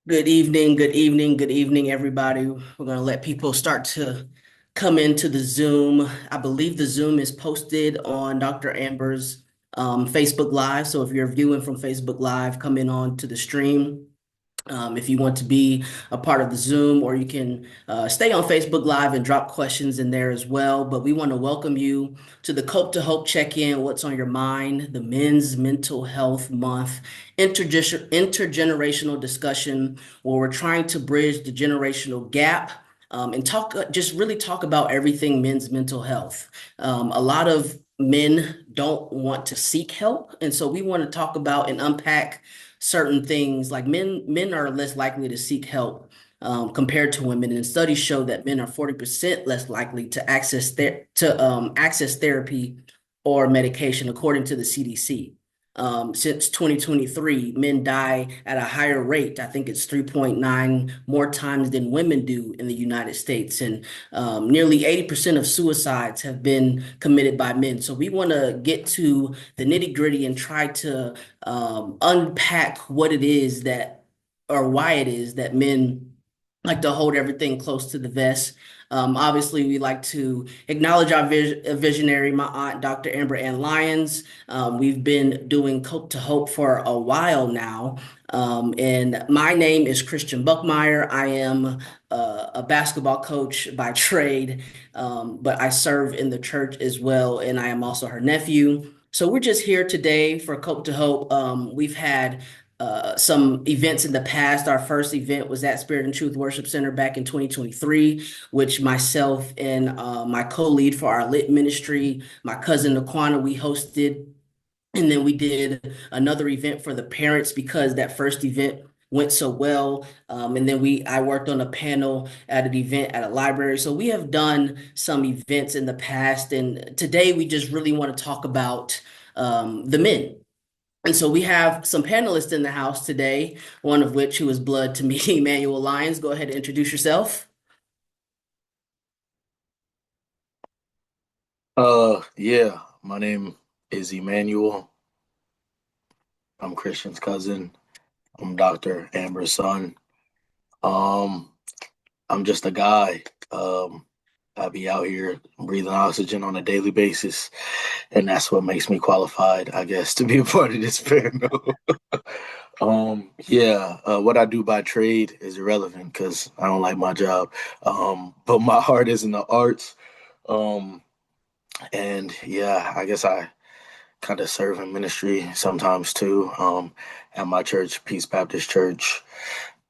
Good evening, good evening, good evening, everybody. We're going to let people start to come into the Zoom. I believe the Zoom is posted on Dr. Amber's Facebook Live. So if you're viewing from Facebook Live, come in on to the stream. If you want to be a part of the Zoom, or you can stay on Facebook Live and drop questions in there as well. But we want to welcome you to the Cope to Hope check-in. What's on your mind? The Men's Mental Health Month intergenerational discussion, where we're trying to bridge the generational gap. And talk, just really talk about everything men's mental health. A lot of men don't want to seek help, and so we want to talk about and unpack certain things. Like men are less likely to seek help compared to women, and studies show that men are 40% less likely to access therapy or medication, according to the CDC. Since 2023, men die at a higher rate. I think it's 3.9 more times than women do in the United States. And nearly 80% of suicides have been committed by men. So we want to get to the nitty-gritty and try to unpack what it is that, or why it is that men like to hold everything close to the vest. Obviously, we like to acknowledge our visionary, my aunt, Dr. Amber Ann Lyons. We've been doing Cope to Hope for a while now. And my name is Christian Buckmire. I am a basketball coach by trade, but I serve in the church as well, and I am also her nephew. So we're just here today for Cope to Hope. We've had some events in the past. Our first event was at Spirit and Truth Worship Center back in 2023, which myself and my co-lead for our lit ministry, my cousin Naquana, we hosted. And then we did another event for the parents because that first event went so well. And then I worked on a panel at an event at a library. So we have done some events in the past. And today we just really want to talk about the men. And so we have some panelists in the house today, one of which who is blood to me, Emmanuel Lyons. Go ahead and introduce yourself. Yeah, my name is Emmanuel. I'm Christian's cousin. I'm Dr. Amber's son. Um, I'm just a guy. I be out here breathing oxygen on a daily basis, and that's what makes me qualified, I guess, to be a part of this panel. Yeah, what I do by trade is irrelevant because I don't like my job. But my heart is in the arts. Um, and yeah, I guess I kind of serve in ministry sometimes too. At my church, Peace Baptist Church,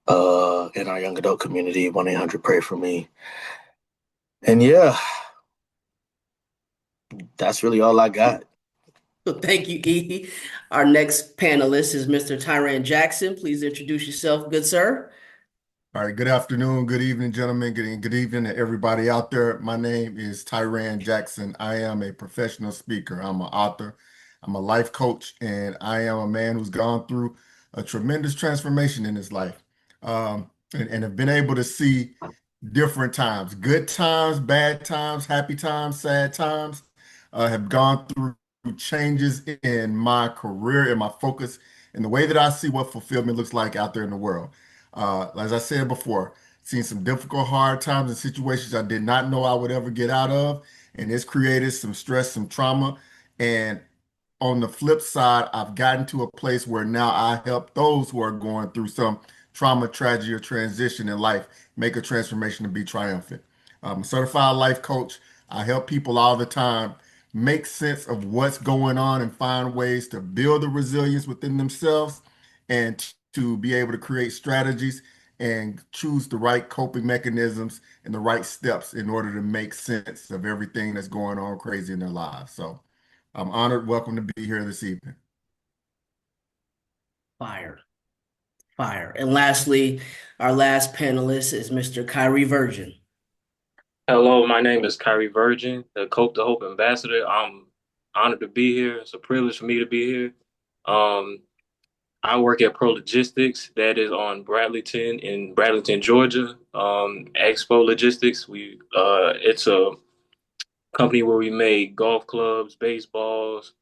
in our young adult community, 1-800 Pray For Me. And yeah, that's really all I got. So thank you, E. Our next panelist is Mr. Tyran Jackson. Please introduce yourself, good sir. All right, good afternoon, good evening, gentlemen. Good evening to everybody out there. My name is Tiran Jackson. I am a professional speaker. I'm an author. I'm a life coach, and I am a man who's gone through a tremendous transformation in his life, and have been able to see different times, good times, bad times, happy times, sad times. Have gone through changes in my career and my focus and the way that I see what fulfillment looks like out there in the world. As I said before, seen some difficult, hard times and situations I did not know I would ever get out of, and it's created some stress, some trauma. And on the flip side, I've gotten to a place where now I help those who are going through some trauma, tragedy, or transition in life make a transformation to be triumphant. I'm a certified life coach. I help people all the time make sense of what's going on and find ways to build the resilience within themselves and to be able to create strategies and choose the right coping mechanisms and the right steps in order to make sense of everything that's going on crazy in their lives. So I'm honored. Welcome to be here this evening. Fire, fire. And lastly, our last panelist is Mr. Kyrie Virgin. Hello, my name is Cyree Virgin, the Cope to Hope ambassador. I'm honored to be here. It's a privilege for me to be here. Um, I work at Pro Logistics, that is on Bradleyton in Bradleyton, Georgia. Expo Logistics. It's a company where we make golf clubs, baseballs.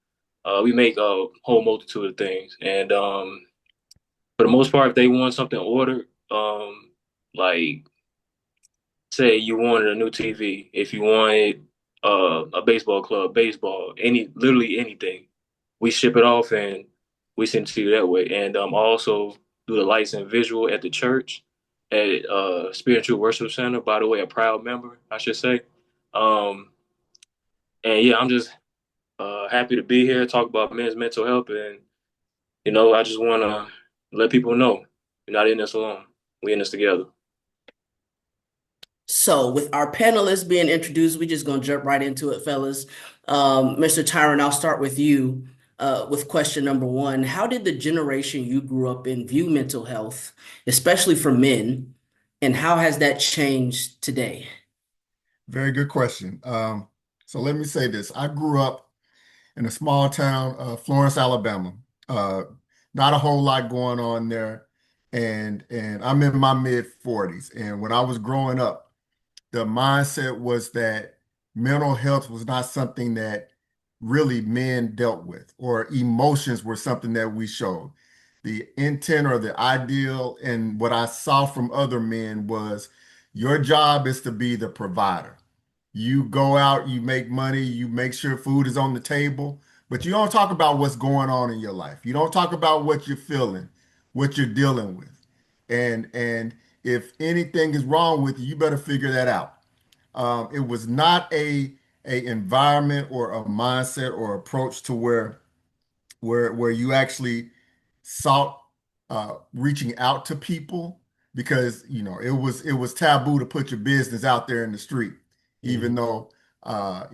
We make a whole multitude of things, and for the most part, if they want something ordered, like say you wanted a new TV, if you wanted a baseball club, baseball, literally anything, we ship it off and we send it to you that way. And also do the lights and visual at the church at Spiritual Worship Center. By the way, a proud member, I should say. Um, and yeah, I'm just happy to be here, talk about men's mental health, and I just want to let people know you're not in this alone. We in this together. So, with our panelists being introduced, we're just going to jump right into it, fellas. Mr. Tyron, I'll start with you with question number one. How did the generation you grew up in view mental health, especially for men, and how has that changed today? Very good question. So let me say this. I grew up in a small town, Florence, Alabama. Uh, Not a whole lot going on there. And I'm in my mid 40s. And when I was growing up, the mindset was that mental health was not something that really men dealt with, or emotions were something that we showed. The intent or the ideal and what I saw from other men was your job is to be the provider. You go out, you make money, you make sure food is on the table, but you don't talk about what's going on in your life. You don't talk about what you're feeling, what you're dealing with. And if anything is wrong with you, you better figure that out. It was not a environment or a mindset or approach to where you actually sought reaching out to people, because it was taboo to put your business out there in the street, even Mhm. though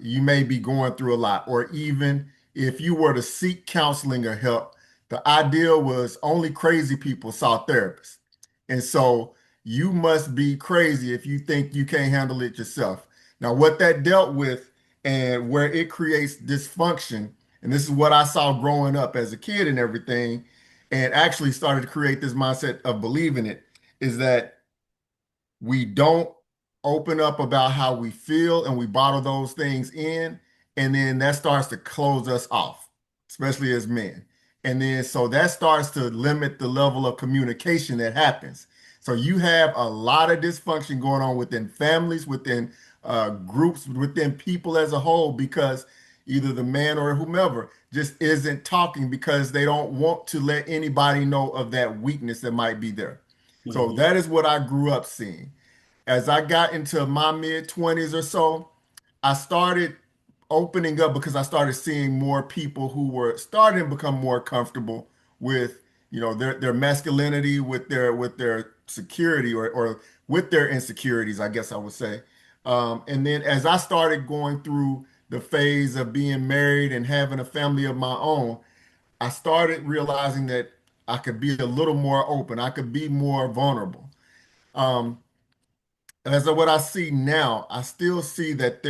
you may be going through a lot, or even if you were to seek counseling or help, the ideal was only crazy people sought therapists. And so you must be crazy if you think you can't handle it yourself. Now, what that dealt with and where it creates dysfunction, and this is what I saw growing up as a kid and everything, and actually started to create this mindset of believing it, is that we don't open up about how we feel and we bottle those things in, and then that starts to close us off, especially as men. And then so that starts to limit the level of communication that happens. So you have a lot of dysfunction going on within families, within groups, within people as a whole, because either the man or whomever just isn't talking because they don't want to let anybody know of that weakness that might be there. So Mhm. that is what I grew up seeing. As I got into my mid 20s or so, I started opening up because I started seeing more people who were starting to become more comfortable with, their masculinity, with their security, or with their insecurities, I guess I would say. And then as I started going through the phase of being married and having a family of my own, I started realizing that I could be a little more open. I could be more vulnerable. Um, as of what I see now, I still see that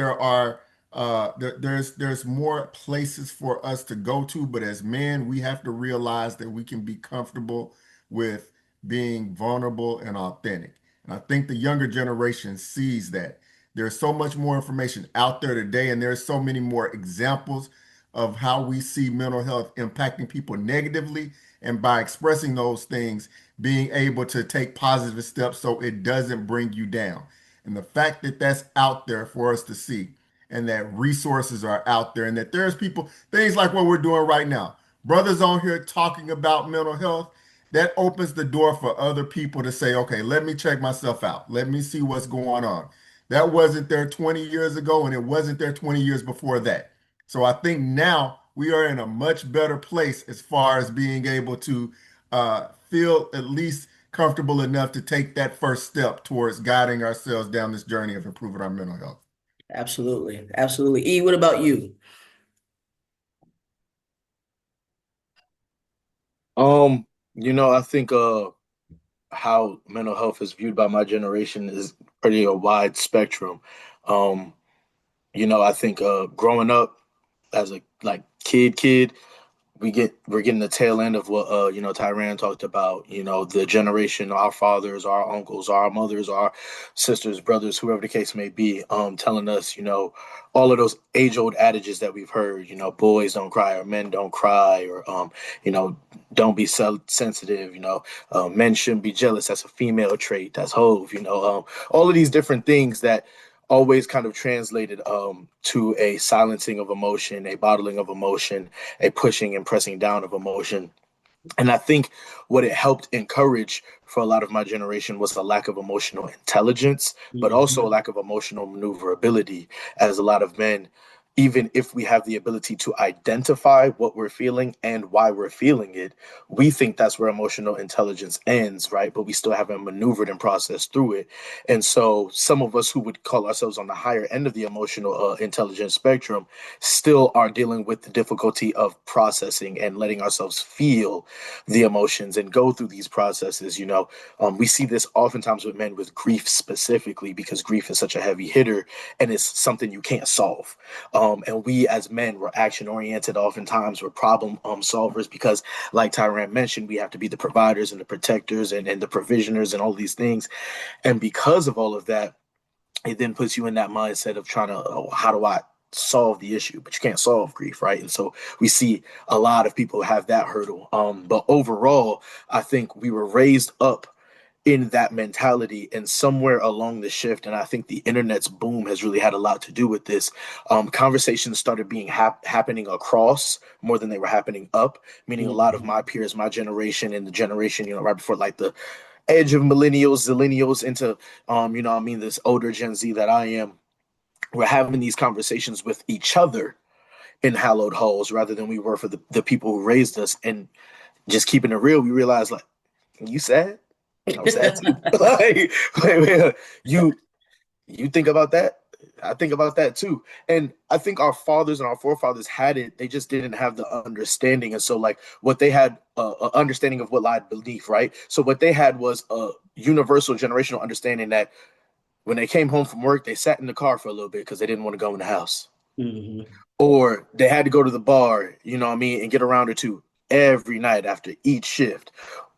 there's more places for us to go to, but as men, we have to realize that we can be comfortable with being vulnerable and authentic. And I think the younger generation sees that. There's so much more information out there today, and there's so many more examples of how we see mental health impacting people negatively. And by expressing those things, being able to take positive steps so it doesn't bring you down. And the fact that that's out there for us to see, and that resources are out there, and that there's people, things like what we're doing right now, brothers on here talking about mental health, that opens the door for other people to say, okay, let me check myself out. Let me see what's going on. That wasn't there 20 years ago, and it wasn't there 20 years before that. So I think now we are in a much better place as far as being able to feel at least comfortable enough to take that first step towards guiding ourselves down this journey of improving our mental health. Absolutely. Absolutely. E, what about you? I think how mental health is viewed by my generation is pretty a wide spectrum. Um, I think growing up as a like kid, we're getting the tail end of what Tyran talked about, the generation, our fathers, our uncles, our mothers, our sisters, brothers, whoever the case may be, telling us, all of those age-old adages that we've heard, boys don't cry or men don't cry, or you know don't be so sensitive, men shouldn't be jealous, that's a female trait, that's hove, all of these different things that always kind of translated to a silencing of emotion, a bottling of emotion, a pushing and pressing down of emotion. And I think what it helped encourage for a lot of my generation was a lack of emotional intelligence, but also a Mhm. lack of emotional maneuverability, as a lot of men, even if we have the ability to identify what we're feeling and why we're feeling it, we think that's where emotional intelligence ends, right? But we still haven't maneuvered and processed through it. And so some of us who would call ourselves on the higher end of the emotional intelligence spectrum still are dealing with the difficulty of processing and letting ourselves feel the emotions and go through these processes. We see this oftentimes with men with grief specifically, because grief is such a heavy hitter and it's something you can't solve. And we as men, we're action oriented. Oftentimes we're problem solvers because, like Tyran mentioned, we have to be the providers and the protectors and the provisioners and all these things. And because of all of that, it then puts you in that mindset of trying to, oh, how do I solve the issue? But you can't solve grief, right? And so we see a lot of people have that hurdle. But overall, I think we were raised up in that mentality, and somewhere along the shift, and I think the internet's boom has really had a lot to do with this. Conversations started being happening across more than they were happening up, meaning a lot of Mhm. my peers, my generation, and the generation, right before, like, the edge of millennials, zillennials into this older Gen Z that I am, we're having these conversations with each other in hallowed halls rather than we were for the people who raised us. And just keeping it real, we realized, like, you sad? I'm sad too. like, you you think about that? I think about that too. And I think our fathers and our forefathers had it. They just didn't have the understanding. And so, like, what they had, a understanding of what lied beneath, right? So what they had was a universal generational understanding that when they came home from work, they sat in the car for a little bit because they didn't want to go in the house, Mhm. or they had to go to the bar, and get a round or two every night after each shift,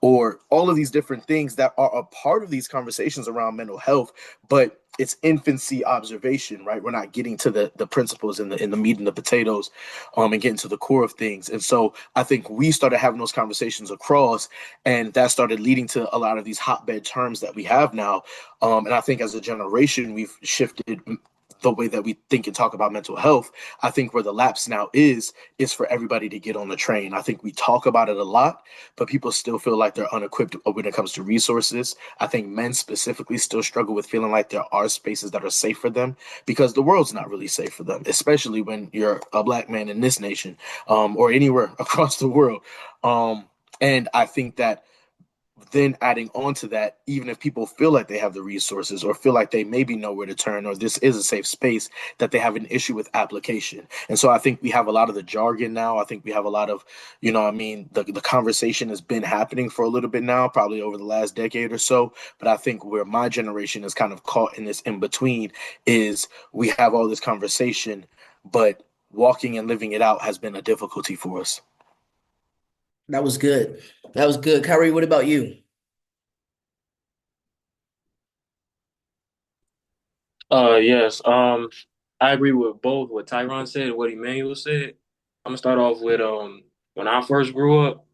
or all of these different things that are a part of these conversations around mental health, but it's infancy observation, right? We're not getting to the principles in the meat and the potatoes, and getting to the core of things. And so I think we started having those conversations across, and that started leading to a lot of these hotbed terms that we have now. And I think as a generation, we've shifted the way that we think and talk about mental health. I think where the lapse now is for everybody to get on the train. I think we talk about it a lot, but people still feel like they're unequipped when it comes to resources. I think men specifically still struggle with feeling like there are spaces that are safe for them, because the world's not really safe for them, especially when you're a black man in this nation, or anywhere across the world. And I think that then adding on to that, even if people feel like they have the resources or feel like they maybe know where to turn, or this is a safe space, that they have an issue with application. And so I think we have a lot of the jargon now. I think we have a lot of, the conversation has been happening for a little bit now, probably over the last decade or so. But I think where my generation is kind of caught in this in between is we have all this conversation, but walking and living it out has been a difficulty for us. That was good. That was good. Kyrie, what about you? Yes. I agree with both what Tyron said and what Emmanuel said. I'm gonna start off with when I first grew up,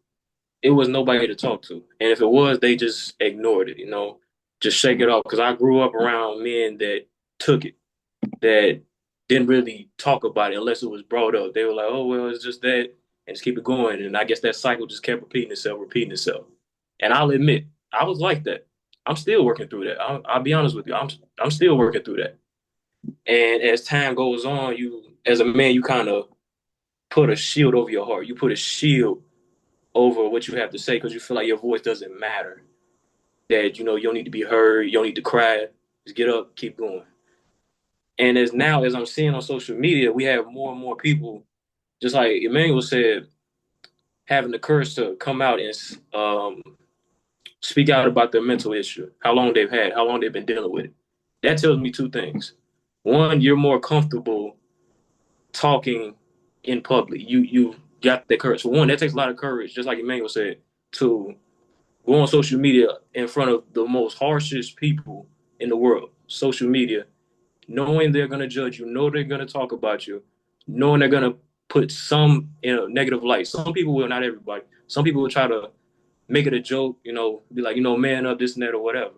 it was nobody to talk to, and if it was, they just ignored it. Just shake it off. Because I grew up around men that took it, that didn't really talk about it unless it was brought up. They were like, "Oh well, it's just that," and just keep it going. And I guess that cycle just kept repeating itself. And I'll admit, I was like that. I'm still working through that. I'll be honest with you. I'm still working through that. And as time goes on, as a man, you kind of put a shield over your heart. You put a shield over what you have to say because you feel like your voice doesn't matter. That you don't need to be heard. You don't need to cry. Just get up, keep going. And as I'm seeing on social media, we have more and more people, just like Emmanuel said, having the courage to come out and speak out about their mental issue, how long they've had, how long they've been dealing with it. That tells me two things. One, you're more comfortable talking in public. got that courage. For one, that takes a lot of courage, just like Emmanuel said, to go on social media in front of the most harshest people in the world. Social media, knowing they're gonna judge you, know they're gonna talk about you, knowing they're gonna put some in a negative light. Some people will, not everybody. Some people will try to make it a joke, be like, man up, this and that or whatever.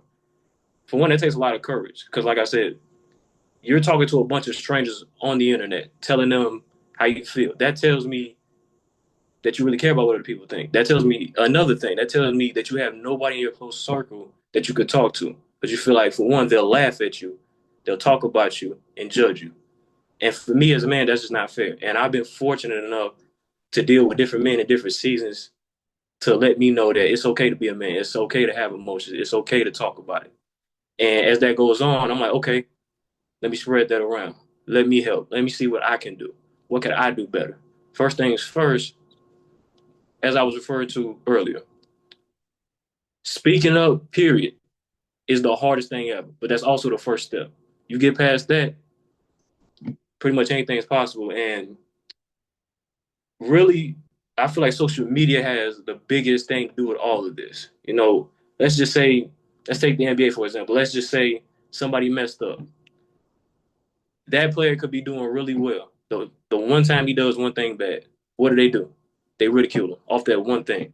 For one, it takes a lot of courage because, like I said, you're talking to a bunch of strangers on the internet, telling them how you feel. That tells me that you really care about what other people think. That tells me another thing. That tells me that you have nobody in your close circle that you could talk to. But you feel like, for one, they'll laugh at you, they'll talk about you, and judge you. And for me as a man, that's just not fair. And I've been fortunate enough to deal with different men in different seasons to let me know that it's okay to be a man. It's okay to have emotions. It's okay to talk about it. And as that goes on, I'm like, okay, let me spread that around. Let me help. Let me see what I can do. What can I do better? First things first, as I was referred to earlier, speaking up, period, is the hardest thing ever. But that's also the first step. You get past that, pretty much anything is possible. And really, I feel like social media has the biggest thing to do with all of this. Let's just say, let's take the NBA for example. Let's just say somebody messed up. That player could be doing really well. The one time he does one thing bad, what do? They ridicule him off that one thing.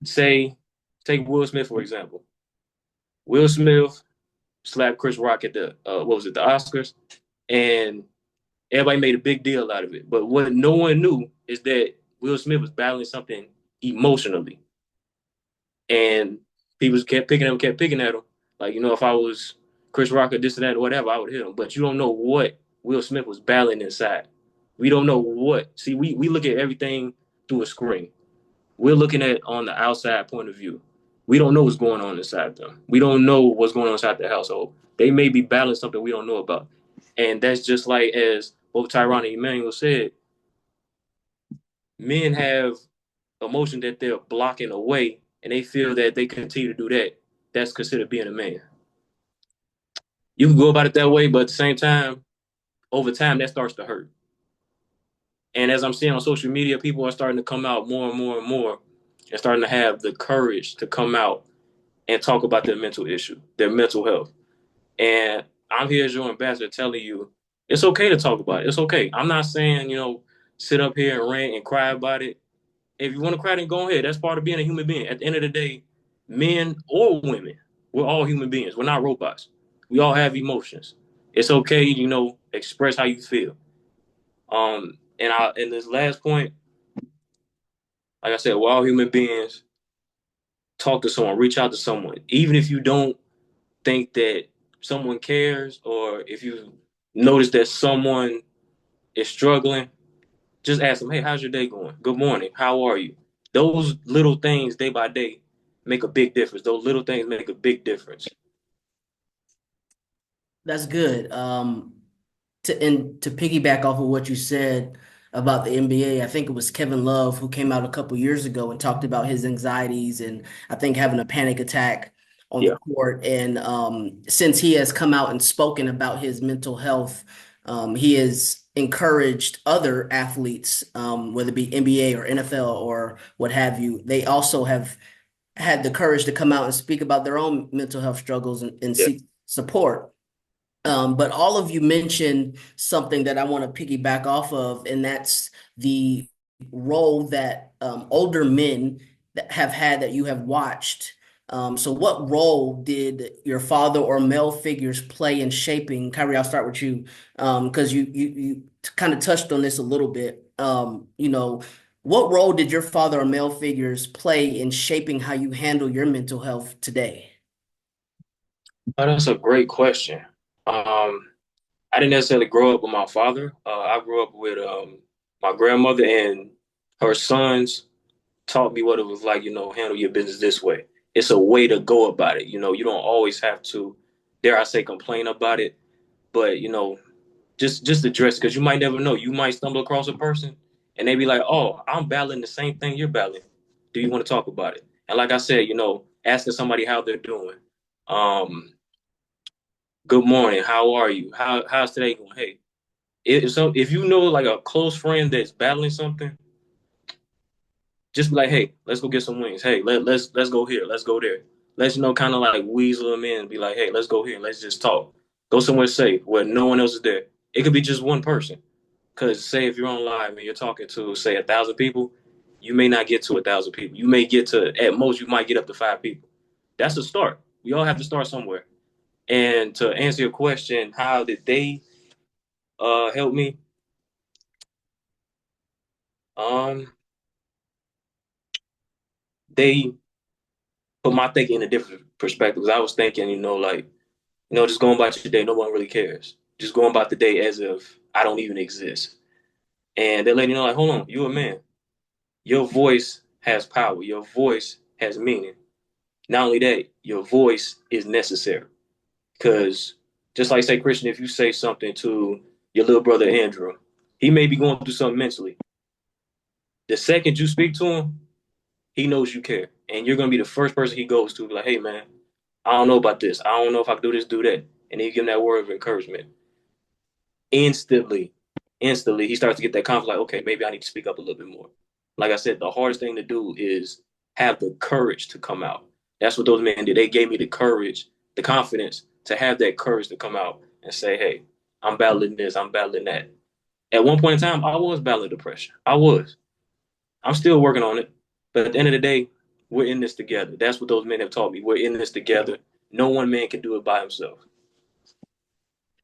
Say, take Will Smith for example. Will Smith slapped Chris Rock at the what was it, the Oscars, and everybody made a big deal out of it. But what no one knew is that Will Smith was battling something emotionally, and people kept picking at him. Like, if I was Chris Rock or this and that or whatever, I would hit him. But you don't know what Will Smith was battling inside. We don't know what. See, we look at everything through a screen. We're looking at on the outside point of view. We don't know what's going on inside them. We don't know what's going on inside the household. They may be battling something we don't know about. And that's just like, as both Tiran and Emmanuel said, men have emotion that they're blocking away, and they feel that they continue to do that. That's considered being a man. You can go about it that way, but at the same time, over time, that starts to hurt. And as I'm seeing on social media, people are starting to come out more and more and more and starting to have the courage to come out and talk about their mental issue, their mental health. And I'm here as your ambassador telling you it's okay to talk about it. It's okay. I'm not saying, sit up here and rant and cry about it. If you want to cry, then go ahead. That's part of being a human being. At the end of the day, men or women, we're all human beings. We're not robots. We all have emotions. It's okay, express how you feel. And this last point, like I said, we're all human beings. Talk to someone, reach out to someone. Even if you don't think that someone cares, or if you notice that someone is struggling, just ask them, hey, how's your day going? Good morning. How are you? Those little things day by day make a big difference. Those little things make a big difference. That's good. To piggyback off of what you said about the NBA, I think it was Kevin Love who came out a couple years ago and talked about his anxieties and I think having a panic attack on the Yeah. court. And since he has come out and spoken about his mental health, he has encouraged other athletes, whether it be NBA or NFL or what have you. They also have had the courage to come out and speak about their own mental health struggles and Yeah. seek support. But all of you mentioned something that I want to piggyback off of, and that's the role that older men that have had that you have watched. So what role did your father or male figures play in shaping, Kyrie, I'll start with you, because you kind of touched on this a little bit. What role did your father or male figures play in shaping how you handle your mental health today? Oh, that's a great question. I didn't necessarily grow up with my father. I grew up with my grandmother, and her sons taught me what it was like, handle your business this way. It's a way to go about it. You don't always have to, dare I say, complain about it, but just address it because you might never know. You might stumble across a person and they be like, "Oh, I'm battling the same thing you're battling. Do you want to talk about it?" And like I said, asking somebody how they're doing. Um, Good morning. How are you? How's today going? Hey, If you know like a close friend that's battling something, just be like, hey, let's go get some wings. Hey, let's go here. Let's go there. Let's kind of like weasel them in and be like, hey, let's go here. Let's just talk. Go somewhere safe where no one else is there. It could be just one person. Because say if you're on live and you're talking to say 1,000 people, you may not get to 1,000 people. You may get to at most you might get up to 5 people. That's a start. We all have to start somewhere. And to answer your question, how did they help me? Um, they put my thinking in a different perspective. 'Cause I was thinking, like, just going about your day, no one really cares. Just going about the day as if I don't even exist. And they let you know, like, hold on, you're a man. Your voice has power. Your voice has meaning. Not only that, your voice is necessary. Because just like say, Christian, if you say something to your little brother Andrew, he may be going through something mentally. The second you speak to him, he knows you care. And you're gonna be the first person he goes to, be like, hey man, I don't know about this. I don't know if I can do this, do that. And then you give him that word of encouragement. Instantly, instantly, he starts to get that confidence, like, okay, maybe I need to speak up a little bit more. Like I said, the hardest thing to do is have the courage to come out. That's what those men did. They gave me the courage, the confidence to have that courage to come out and say, hey, I'm battling this, I'm battling that. At one point in time, I was battling depression. I was. I'm still working on it. But at the end of the day, we're in this together. That's what those men have taught me. We're in this together. No one man can do it by himself.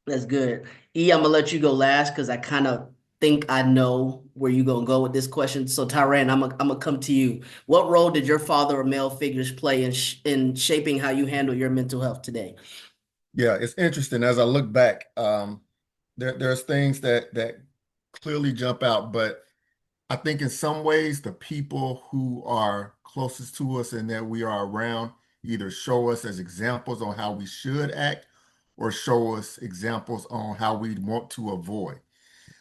That's good. I'm gonna let you go last because I kind of think I know where you're gonna go with this question. So, Tyran, I'm gonna come to you. What role did your father or male figures play in shaping how you handle your mental health today? Yeah, it's interesting as I look back. There's things that clearly jump out, but I think in some ways the people who are closest to us and that we are around either show us as examples on how we should act or show us examples on how we want to avoid.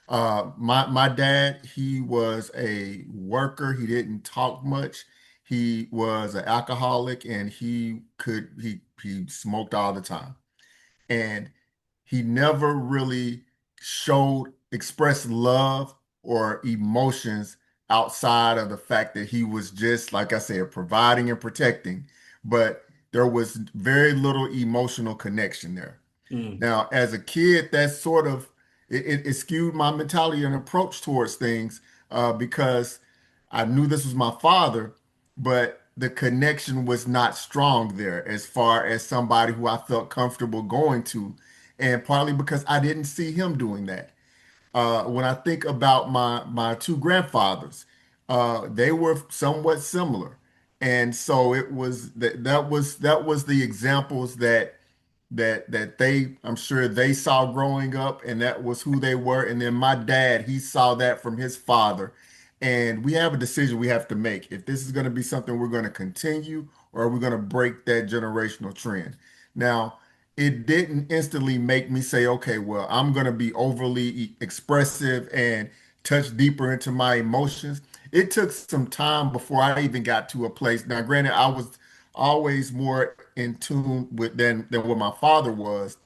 My dad, he was a worker. He didn't talk much. He was an alcoholic and he smoked all the time. And he never really expressed love or emotions outside of the fact that he was just, like I said, providing and protecting. But there was very little emotional connection there. Mm, Now, as a kid, that sort of it skewed my mentality and approach towards things because I knew this was my father, but the connection was not strong there as far as somebody who I felt comfortable going to, and partly because I didn't see him doing that. When I think about my two grandfathers, they were somewhat similar, and so it was that was the examples that I'm sure they saw growing up, and that was who they were. And then my dad, he saw that from his father. And we have a decision we have to make. If this is going to be something we're going to continue, or are we going to break that generational trend? Now, it didn't instantly make me say, okay, well, I'm going to be overly expressive and touch deeper into my emotions. It took some time before I even got to a place. Now, granted, I was always more in tune with than what my father was,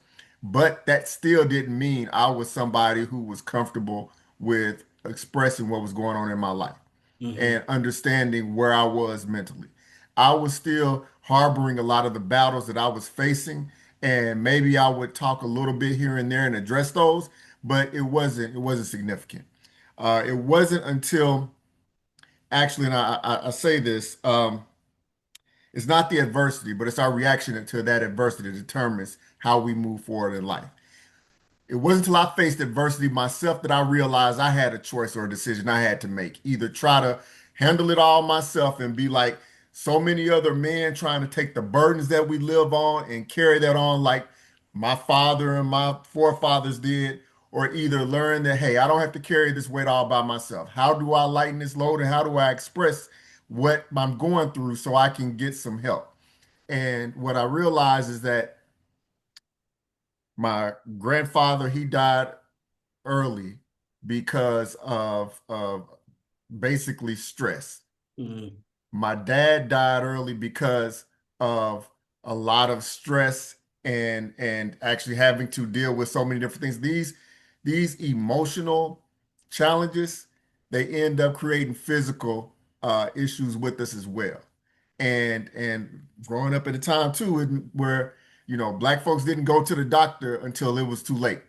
but that still didn't mean I was somebody who was comfortable with expressing what was going on in my life hmm and understanding where I was mentally. I was still harboring a lot of the battles that I was facing, and maybe I would talk a little bit here and there and address those, but it wasn't significant. It wasn't until actually, and I say this, it's not the adversity, but it's our reaction to that adversity that determines how we move forward in life. It wasn't until I faced adversity myself that I realized I had a choice or a decision I had to make. Either try to handle it all myself and be like so many other men trying to take the burdens that we live on and carry that on like my father and my forefathers did, or either learn that, hey, I don't have to carry this weight all by myself. How do I lighten this load and how do I express what I'm going through so I can get some help? And what I realized is that my grandfather, he died early because of basically stress. hmm My dad died early because of a lot of stress and actually having to deal with so many different things. these emotional challenges, they end up creating physical issues with us as well. And growing up at a time too, where black folks didn't go to the doctor until it was too late.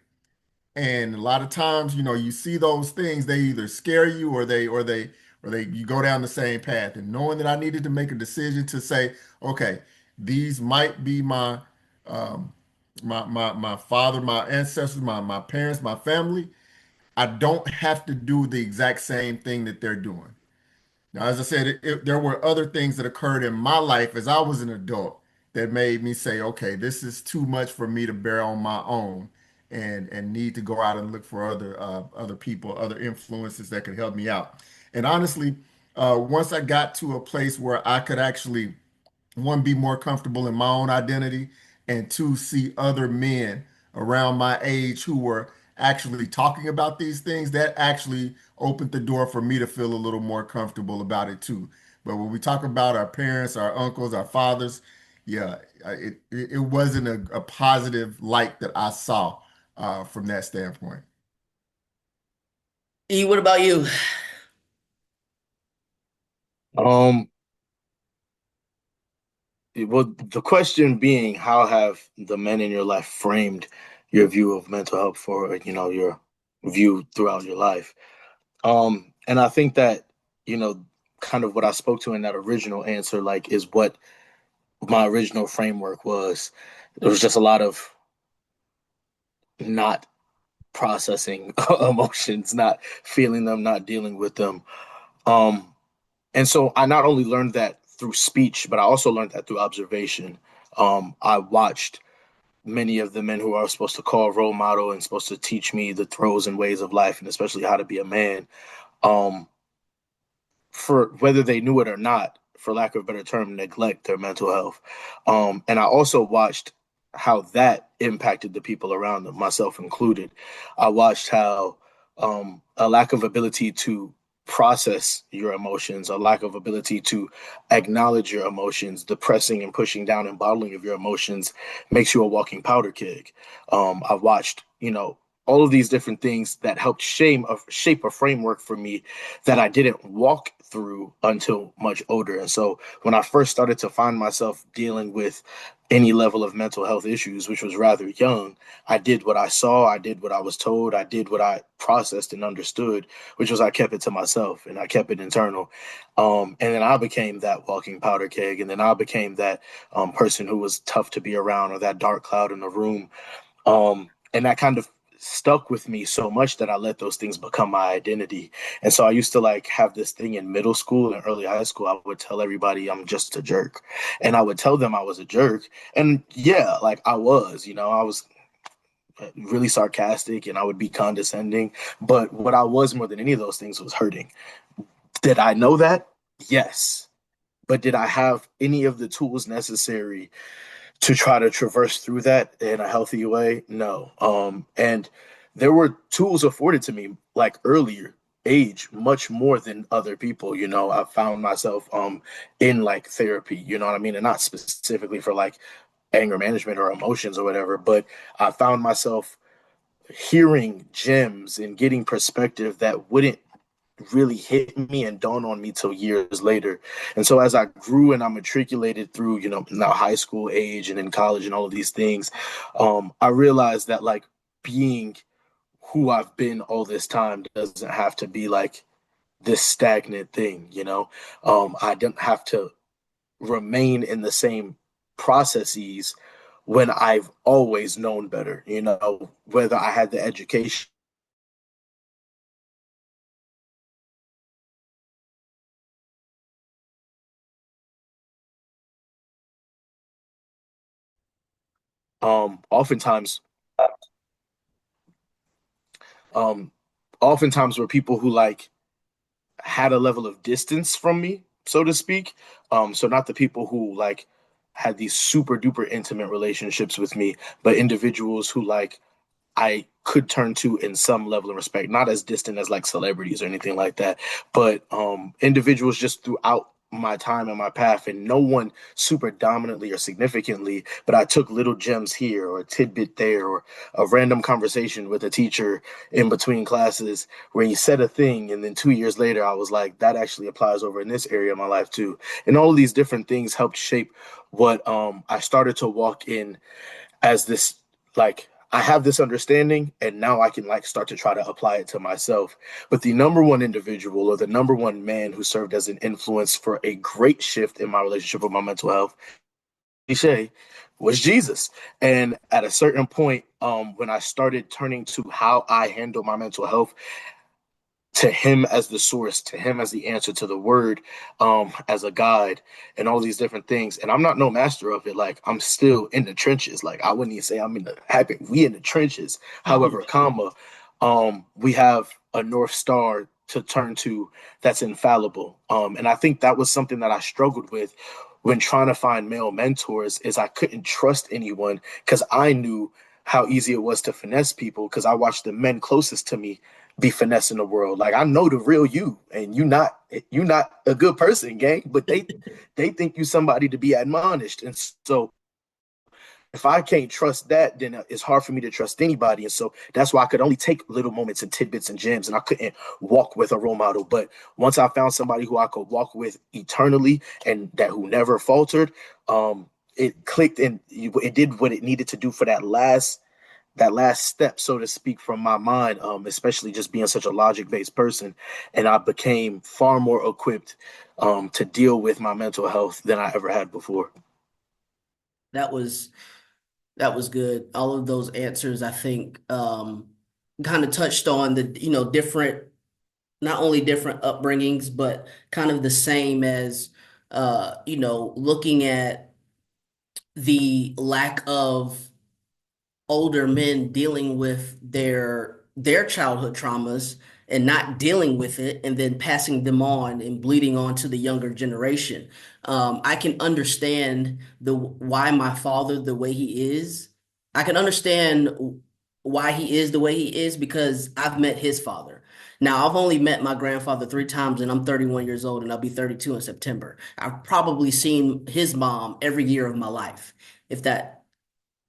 And a lot of times, you see those things, they either scare you or you go down the same path. And knowing that I needed to make a decision to say, okay, these might be um, my father, my ancestors, my parents, my family. I don't have to do the exact same thing that they're doing. Now, as I said, there were other things that occurred in my life as I was an adult that made me say, okay, this is too much for me to bear on my own, and need to go out and look for other people, other influences that could help me out. And honestly, once I got to a place where I could actually, one, be more comfortable in my own identity, and two, see other men around my age who were actually talking about these things, that actually opened the door for me to feel a little more comfortable about it too. But when we talk about our parents, our uncles, our fathers, yeah, it wasn't a positive light that I saw from that standpoint. E, what about you? Um, well, the question being, how have the men in your life framed your view of mental health for, your view throughout your life? And I think that, you know, kind of what I spoke to in that original answer, like, is what my original framework was. There was just a lot of not processing emotions, not feeling them, not dealing with them. Um, and so I not only learned that through speech, but I also learned that through observation. I watched many of the men who I was supposed to call role model and supposed to teach me the throes and ways of life, and especially how to be a man. Um, for whether they knew it or not, for lack of a better term, neglect their mental health. And I also watched how that impacted the people around them, myself included. I watched how a lack of ability to process your emotions, a lack of ability to acknowledge your emotions, the pressing and pushing down and bottling of your emotions makes you a walking powder keg. I watched, all of these different things that helped shape a framework for me that I didn't walk through until much older. And so when I first started to find myself dealing with any level of mental health issues, which was rather young, I did what I saw, I did what I was told, I did what I processed and understood, which was I kept it to myself and I kept it internal. And then I became that walking powder keg. And then I became that person who was tough to be around, or that dark cloud in the room. And that kind of stuck with me so much that I let those things become my identity. And so I used to like have this thing in middle school and early high school. I would tell everybody I'm just a jerk. And I would tell them I was a jerk. And yeah, like I was really sarcastic and I would be condescending. But what I was more than any of those things was hurting. Did I know that? Yes. But did I have any of the tools necessary to try to traverse through that in a healthy way? No. And there were tools afforded to me like earlier age, much more than other people. I found myself in like therapy, you know what I mean? And not specifically for like anger management or emotions or whatever, but I found myself hearing gems and getting perspective that wouldn't really hit me and dawn on me till years later. And so as I grew and I matriculated through, now high school age and in college and all of these things, I realized that like being who I've been all this time doesn't have to be like this stagnant thing. I don't have to remain in the same processes when I've always known better, whether I had the education. Oftentimes um oftentimes were people who like had a level of distance from me, so to speak. So not the people who like had these super duper intimate relationships with me, but individuals who like I could turn to in some level of respect, not as distant as like celebrities or anything like that, but individuals just throughout my time and my path, and no one super dominantly or significantly, but I took little gems here or a tidbit there or a random conversation with a teacher in between classes where he said a thing, and then 2 years later I was like, that actually applies over in this area of my life too. And all of these different things helped shape what I started to walk in as this, like, I have this understanding and now I can like start to try to apply it to myself. But the number one individual or the number one man who served as an influence for a great shift in my relationship with my mental health, cliche, was Jesus. And at a certain point, when I started turning to how I handle my mental health, to him as the source, to him as the answer, to the word, as a guide, and all these different things. And I'm not no master of it. Like, I'm still in the trenches. Like, I wouldn't even say I'm in the happy. We in the trenches. However, we have a North Star to turn to that's infallible. And I think that was something that I struggled with when trying to find male mentors, is I couldn't trust anyone because I knew how easy it was to finesse people because I watched the men closest to me be finessing the world. Like, I know the real you, and you not a good person, gang. But they think you somebody to be admonished, and so if I can't trust that, then it's hard for me to trust anybody. And so that's why I could only take little moments and tidbits and gems, and I couldn't walk with a role model. But once I found somebody who I could walk with eternally and that who never faltered, it clicked and it did what it needed to do for that last step, so to speak, from my mind, especially just being such a logic-based person. And I became far more equipped to deal with my mental health than I ever had before. That was that was good. All of those answers, I think, kind of touched on the, different, not only different upbringings, but kind of the same as, looking at the lack of older men dealing with their childhood traumas and not dealing with it and then passing them on and bleeding on to the younger generation. I can understand the why my father the way he is. I can understand why he is the way he is because I've met his father. Now, I've only met my grandfather 3 times and I'm 31 years old and I'll be 32 in September. I've probably seen his mom every year of my life, if that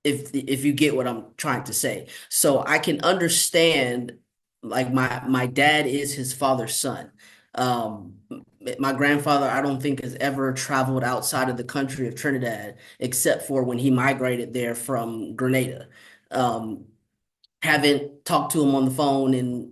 if you get what I'm trying to say. So I can understand, like, my dad is his father's son. Um, my grandfather, I don't think, has ever traveled outside of the country of Trinidad except for when he migrated there from Grenada. Um, haven't talked to him on the phone in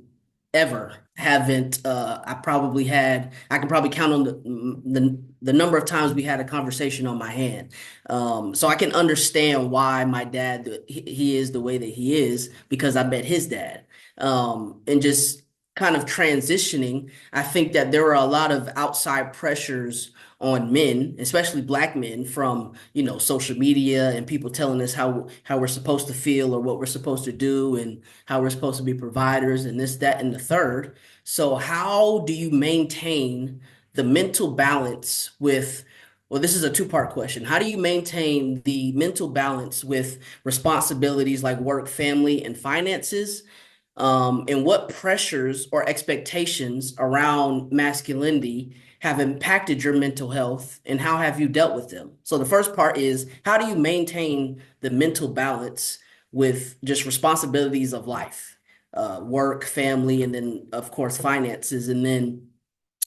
ever. Haven't I can probably count on the number of times we had a conversation on my hand. So I can understand why my dad he is the way that he is because I met his dad. And just kind of transitioning, I think that there are a lot of outside pressures on men, especially black men, from social media and people telling us how we're supposed to feel or what we're supposed to do and how we're supposed to be providers and this, that, and the third. So how do you maintain the mental balance with, well, this is a two-part question. How do you maintain the mental balance with responsibilities like work, family, and finances? And what pressures or expectations around masculinity have impacted your mental health and how have you dealt with them? So the first part is, how do you maintain the mental balance with just responsibilities of life, work, family, and then of course finances? And then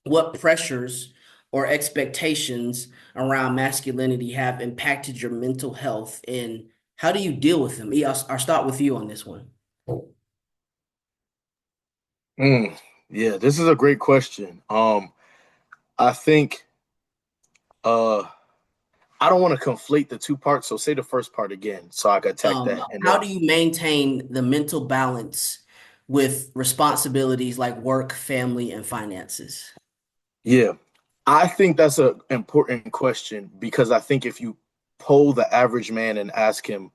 what pressures or expectations around masculinity have impacted your mental health and how do you deal with them? I'll start with you on this one. Mm, yeah, this is a great question. I think uh I don't want to conflate the two parts, so say the first part again so I can attack that. And How then do you maintain the mental balance with responsibilities like work, family, and finances? yeah, I think that's an important question because I think if you poll the average man and ask him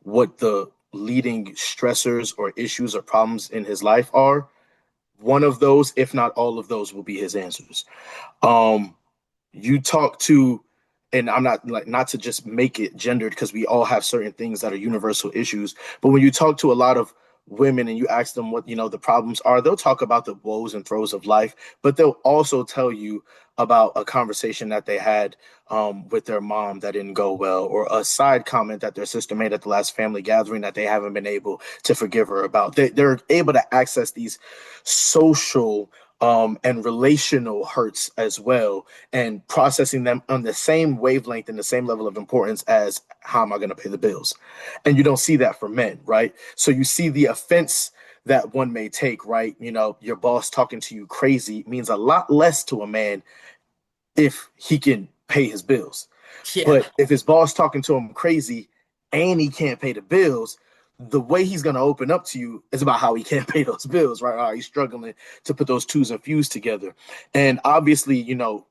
what the leading stressors or issues or problems in his life are, one of those, if not all of those, will be his answers. Um, you talk to, and I'm not like, not to just make it gendered because we all have certain things that are universal issues, but when you talk to a lot of women and you ask them what, the problems are, they'll talk about the woes and throes of life, but they'll also tell you about a conversation that they had with their mom that didn't go well, or a side comment that their sister made at the last family gathering that they haven't been able to forgive her about. They're able to access these social and relational hurts as well, and processing them on the same wavelength and the same level of importance as how am I going to pay the bills? And you don't see that for men, right? So you see the offense that one may take, right? Your boss talking to you crazy means a lot less to a man if he can pay his bills. Yeah. But if his boss talking to him crazy and he can't pay the bills, the way he's going to open up to you is about how he can't pay those bills, right? How he's struggling to put those twos and fews together. And obviously, no,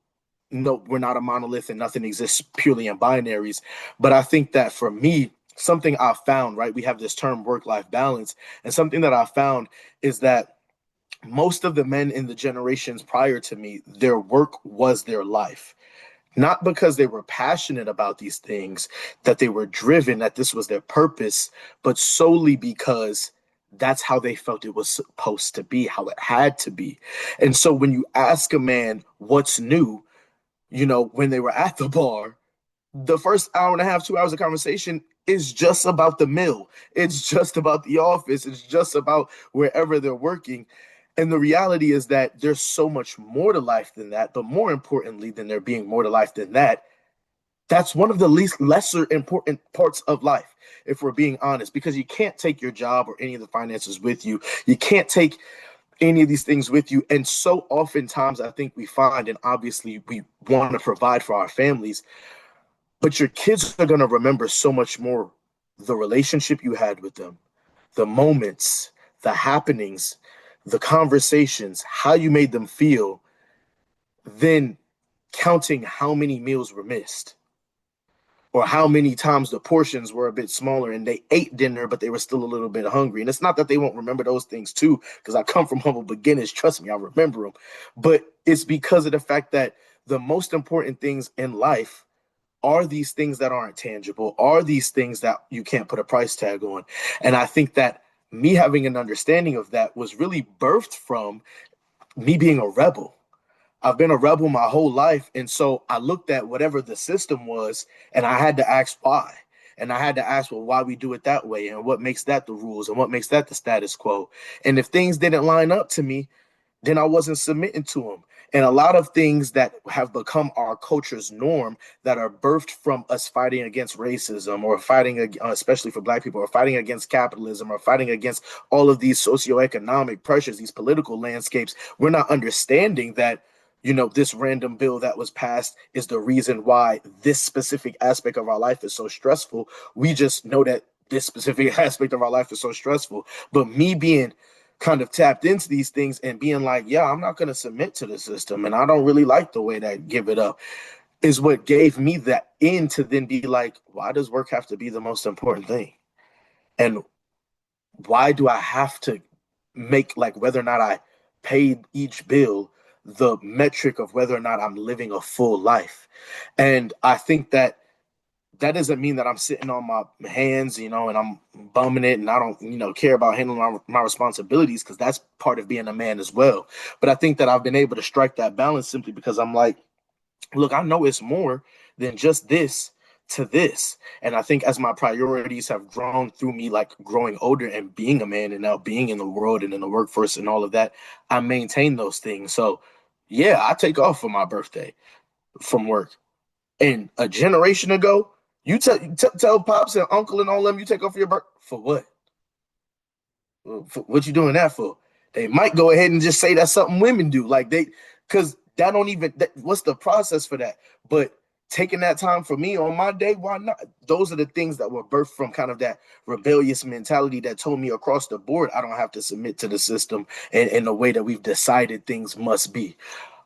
we're not a monolith and nothing exists purely in binaries. But I think that for me, something I found, right? We have this term work-life balance. And something that I found is that most of the men in the generations prior to me, their work was their life. Not because they were passionate about these things, that they were driven, that this was their purpose, but solely because that's how they felt it was supposed to be, how it had to be. And so when you ask a man what's new, when they were at the bar, the first hour and a half, 2 hours of conversation is just about the mill. It's just about the office. It's just about wherever they're working. And the reality is that there's so much more to life than that. But more importantly than there being more to life than that, that's one of the least lesser important parts of life, if we're being honest, because you can't take your job or any of the finances with you. You can't take any of these things with you. And so oftentimes I think we find, and obviously we want to provide for our families, but your kids are going to remember so much more the relationship you had with them, the moments, the happenings, the conversations, how you made them feel, than counting how many meals were missed or how many times the portions were a bit smaller and they ate dinner, but they were still a little bit hungry. And it's not that they won't remember those things too, because I come from humble beginnings. Trust me, I remember them. But it's because of the fact that the most important things in life are these things that aren't tangible, are these things that you can't put a price tag on. And I think that me having an understanding of that was really birthed from me being a rebel. I've been a rebel my whole life. And so I looked at whatever the system was and I had to ask why. And I had to ask, well, why we do it that way and what makes that the rules and what makes that the status quo. And if things didn't line up to me, then I wasn't submitting to them. And a lot of things that have become our culture's norm that are birthed from us fighting against racism or fighting, especially for Black people, or fighting against capitalism or fighting against all of these socioeconomic pressures, these political landscapes, we're not understanding that, this random bill that was passed is the reason why this specific aspect of our life is so stressful. We just know that this specific aspect of our life is so stressful. But me being kind of tapped into these things and being like, yeah, I'm not going to submit to the system and I don't really like the way that give it up, is what gave me that in to then be like, why does work have to be the most important thing? And why do I have to make like whether or not I paid each bill the metric of whether or not I'm living a full life? And I think that that doesn't mean that I'm sitting on my hands, and I'm bumming it and I don't, care about handling my responsibilities, because that's part of being a man as well. But I think that I've been able to strike that balance simply because I'm like, look, I know it's more than just this to this. And I think as my priorities have grown through me, like growing older and being a man and now being in the world and in the workforce and all of that, I maintain those things. So yeah, I take off for my birthday from work. And a generation ago, you tell pops and uncle and all them you take off your birthday for what? For what you doing that for? They might go ahead and just say that's something women do, like because that don't even. What's the process for that? But taking that time for me on my day, why not? Those are the things that were birthed from kind of that rebellious mentality that told me across the board I don't have to submit to the system in the way that we've decided things must be.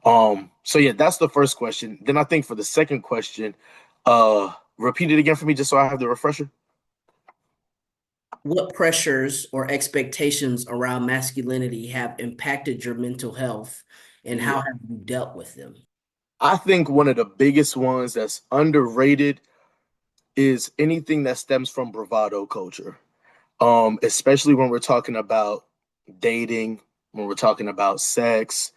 So yeah, that's the first question. Then I think for the second question, repeat it again for me just so I have the refresher. What pressures or expectations around masculinity have impacted your mental health, and how Yeah. have you dealt with them? I think one of the biggest ones that's underrated is anything that stems from bravado culture. especially when we're talking about dating, when we're talking about sex,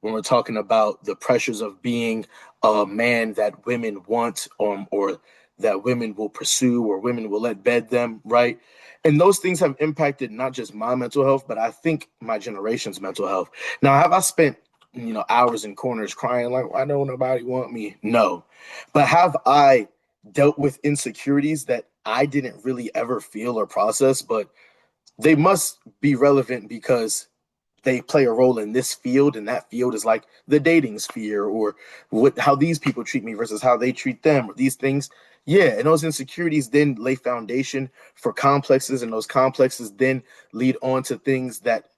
when we're talking about the pressures of being a man that women want, or that women will pursue, or women will let bed them, right? And those things have impacted not just my mental health, but I think my generation's mental health. Now, have I spent, hours in corners crying like, why don't nobody want me? No. But have I dealt with insecurities that I didn't really ever feel or process, but they must be relevant because they play a role in this field, and that field is like the dating sphere, or how these people treat me versus how they treat them, or these things. Yeah, and those insecurities then lay foundation for complexes, and those complexes then lead on to things that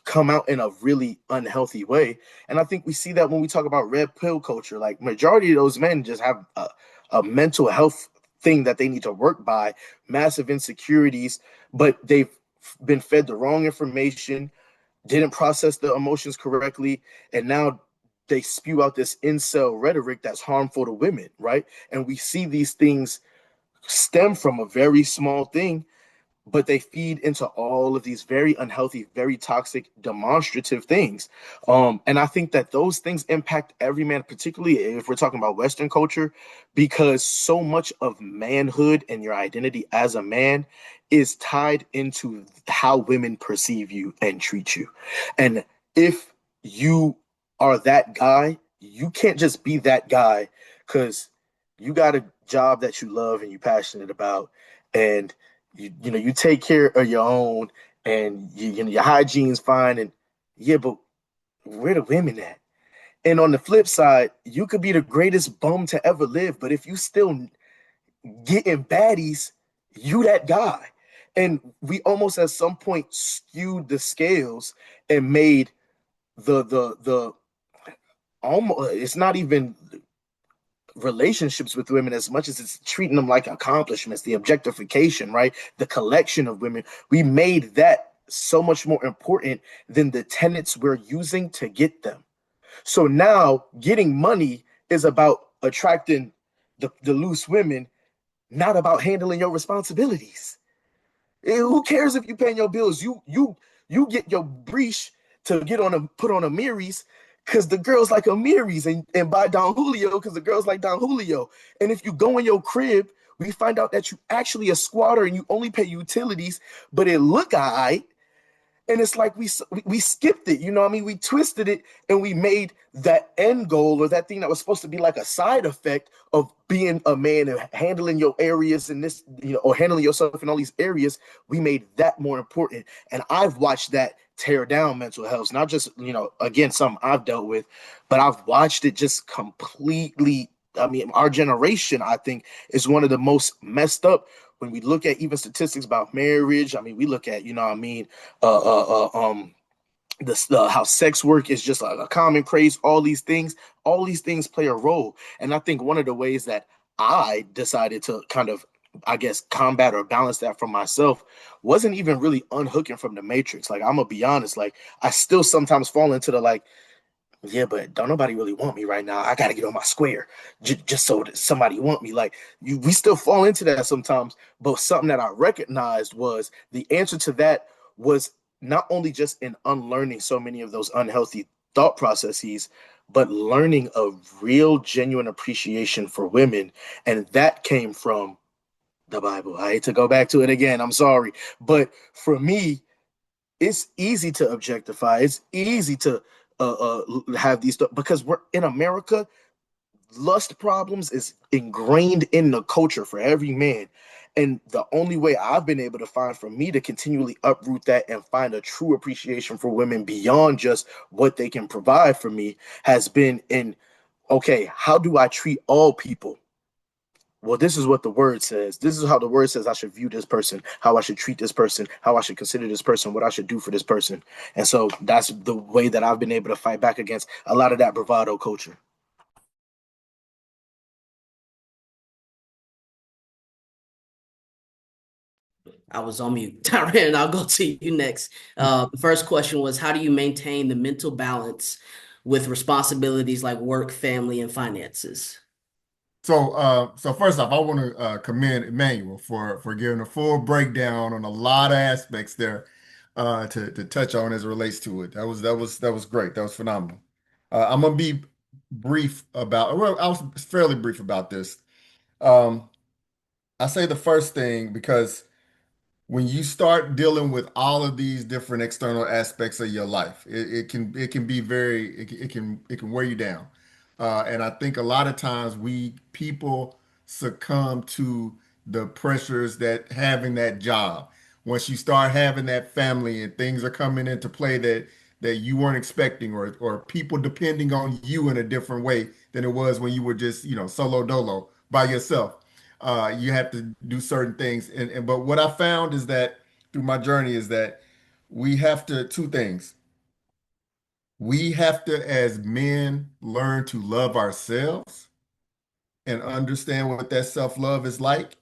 come out in a really unhealthy way. And I think we see that when we talk about red pill culture. Like, majority of those men just have a mental health thing that they need to work by, massive insecurities, but they've been fed the wrong information, didn't process the emotions correctly, and now they spew out this incel rhetoric that's harmful to women, right? And we see these things stem from a very small thing, but they feed into all of these very unhealthy, very toxic, demonstrative things. And I think that those things impact every man, particularly if we're talking about Western culture, because so much of manhood and your identity as a man is tied into how women perceive you and treat you. And if you are that guy, you can't just be that guy because you got a job that you love and you're passionate about, and you take care of your own, and your hygiene's fine, and yeah, but where the women at? And on the flip side, you could be the greatest bum to ever live, but if you still getting baddies, you that guy. And we almost at some point skewed the scales and made the almost, it's not even relationships with women as much as it's treating them like accomplishments, the objectification, right? The collection of women. We made that so much more important than the tenets we're using to get them. So now getting money is about attracting the loose women, not about handling your responsibilities. Who cares if you paying your bills? You get your breach to get on a put on a Miris because the girls like a Miris, and buy Don Julio because the girls like Don Julio. And if you go in your crib, we find out that you actually a squatter and you only pay utilities, but it look all right, and it's like we skipped it, you know what I mean? We twisted it, and we made that end goal, or that thing that was supposed to be like a side effect of being a man and handling your areas in this, or handling yourself in all these areas. We made that more important, and I've watched that tear down mental health. Not just, again, something I've dealt with, but I've watched it just completely. I mean, our generation, I think, is one of the most messed up when we look at even statistics about marriage. I mean, we look at, uh, uh, uh, um, how sex work is just a common craze. All these things play a role. And I think one of the ways that I decided to kind of, I guess, combat or balance that for myself wasn't even really unhooking from the matrix. Like, I'm gonna be honest, like, I still sometimes fall into the like, yeah, but don't nobody really want me right now. I got to get on my square just so that somebody want me. Like, we still fall into that sometimes. But something that I recognized was the answer to that was not only just in unlearning so many of those unhealthy thought processes, but learning a real, genuine appreciation for women. And that came from the Bible. I hate to go back to it again. I'm sorry. But for me, it's easy to objectify. It's easy to have these because we're in America. Lust problems is ingrained in the culture for every man, and the only way I've been able to find for me to continually uproot that and find a true appreciation for women beyond just what they can provide for me has been in, okay, how do I treat all people? Well, this is what the word says. This is how the word says I should view this person, how I should treat this person, how I should consider this person, what I should do for this person. And so that's the way that I've been able to fight back against a lot of that bravado culture. I was on mute. Tyran, I'll go to you next. The first question was, how do you maintain the mental balance with responsibilities like work, family, and finances? So first off, I want to commend Emmanuel for giving a full breakdown on a lot of aspects there to touch on as it relates to it. That was great. That was phenomenal. I'm gonna be brief about. Well, I was fairly brief about this. Um, I say the first thing because when you start dealing with all of these different external aspects of your life, it can be very it can wear you down. And I think a lot of times we people succumb to the pressures that having that job. Once you start having that family and things are coming into play that you weren't expecting, or people depending on you in a different way than it was when you were just, solo dolo by yourself. You have to do certain things. And but what I found is that through my journey is that we have to two things. We have to, as men, learn to love ourselves and understand what that self-love is like.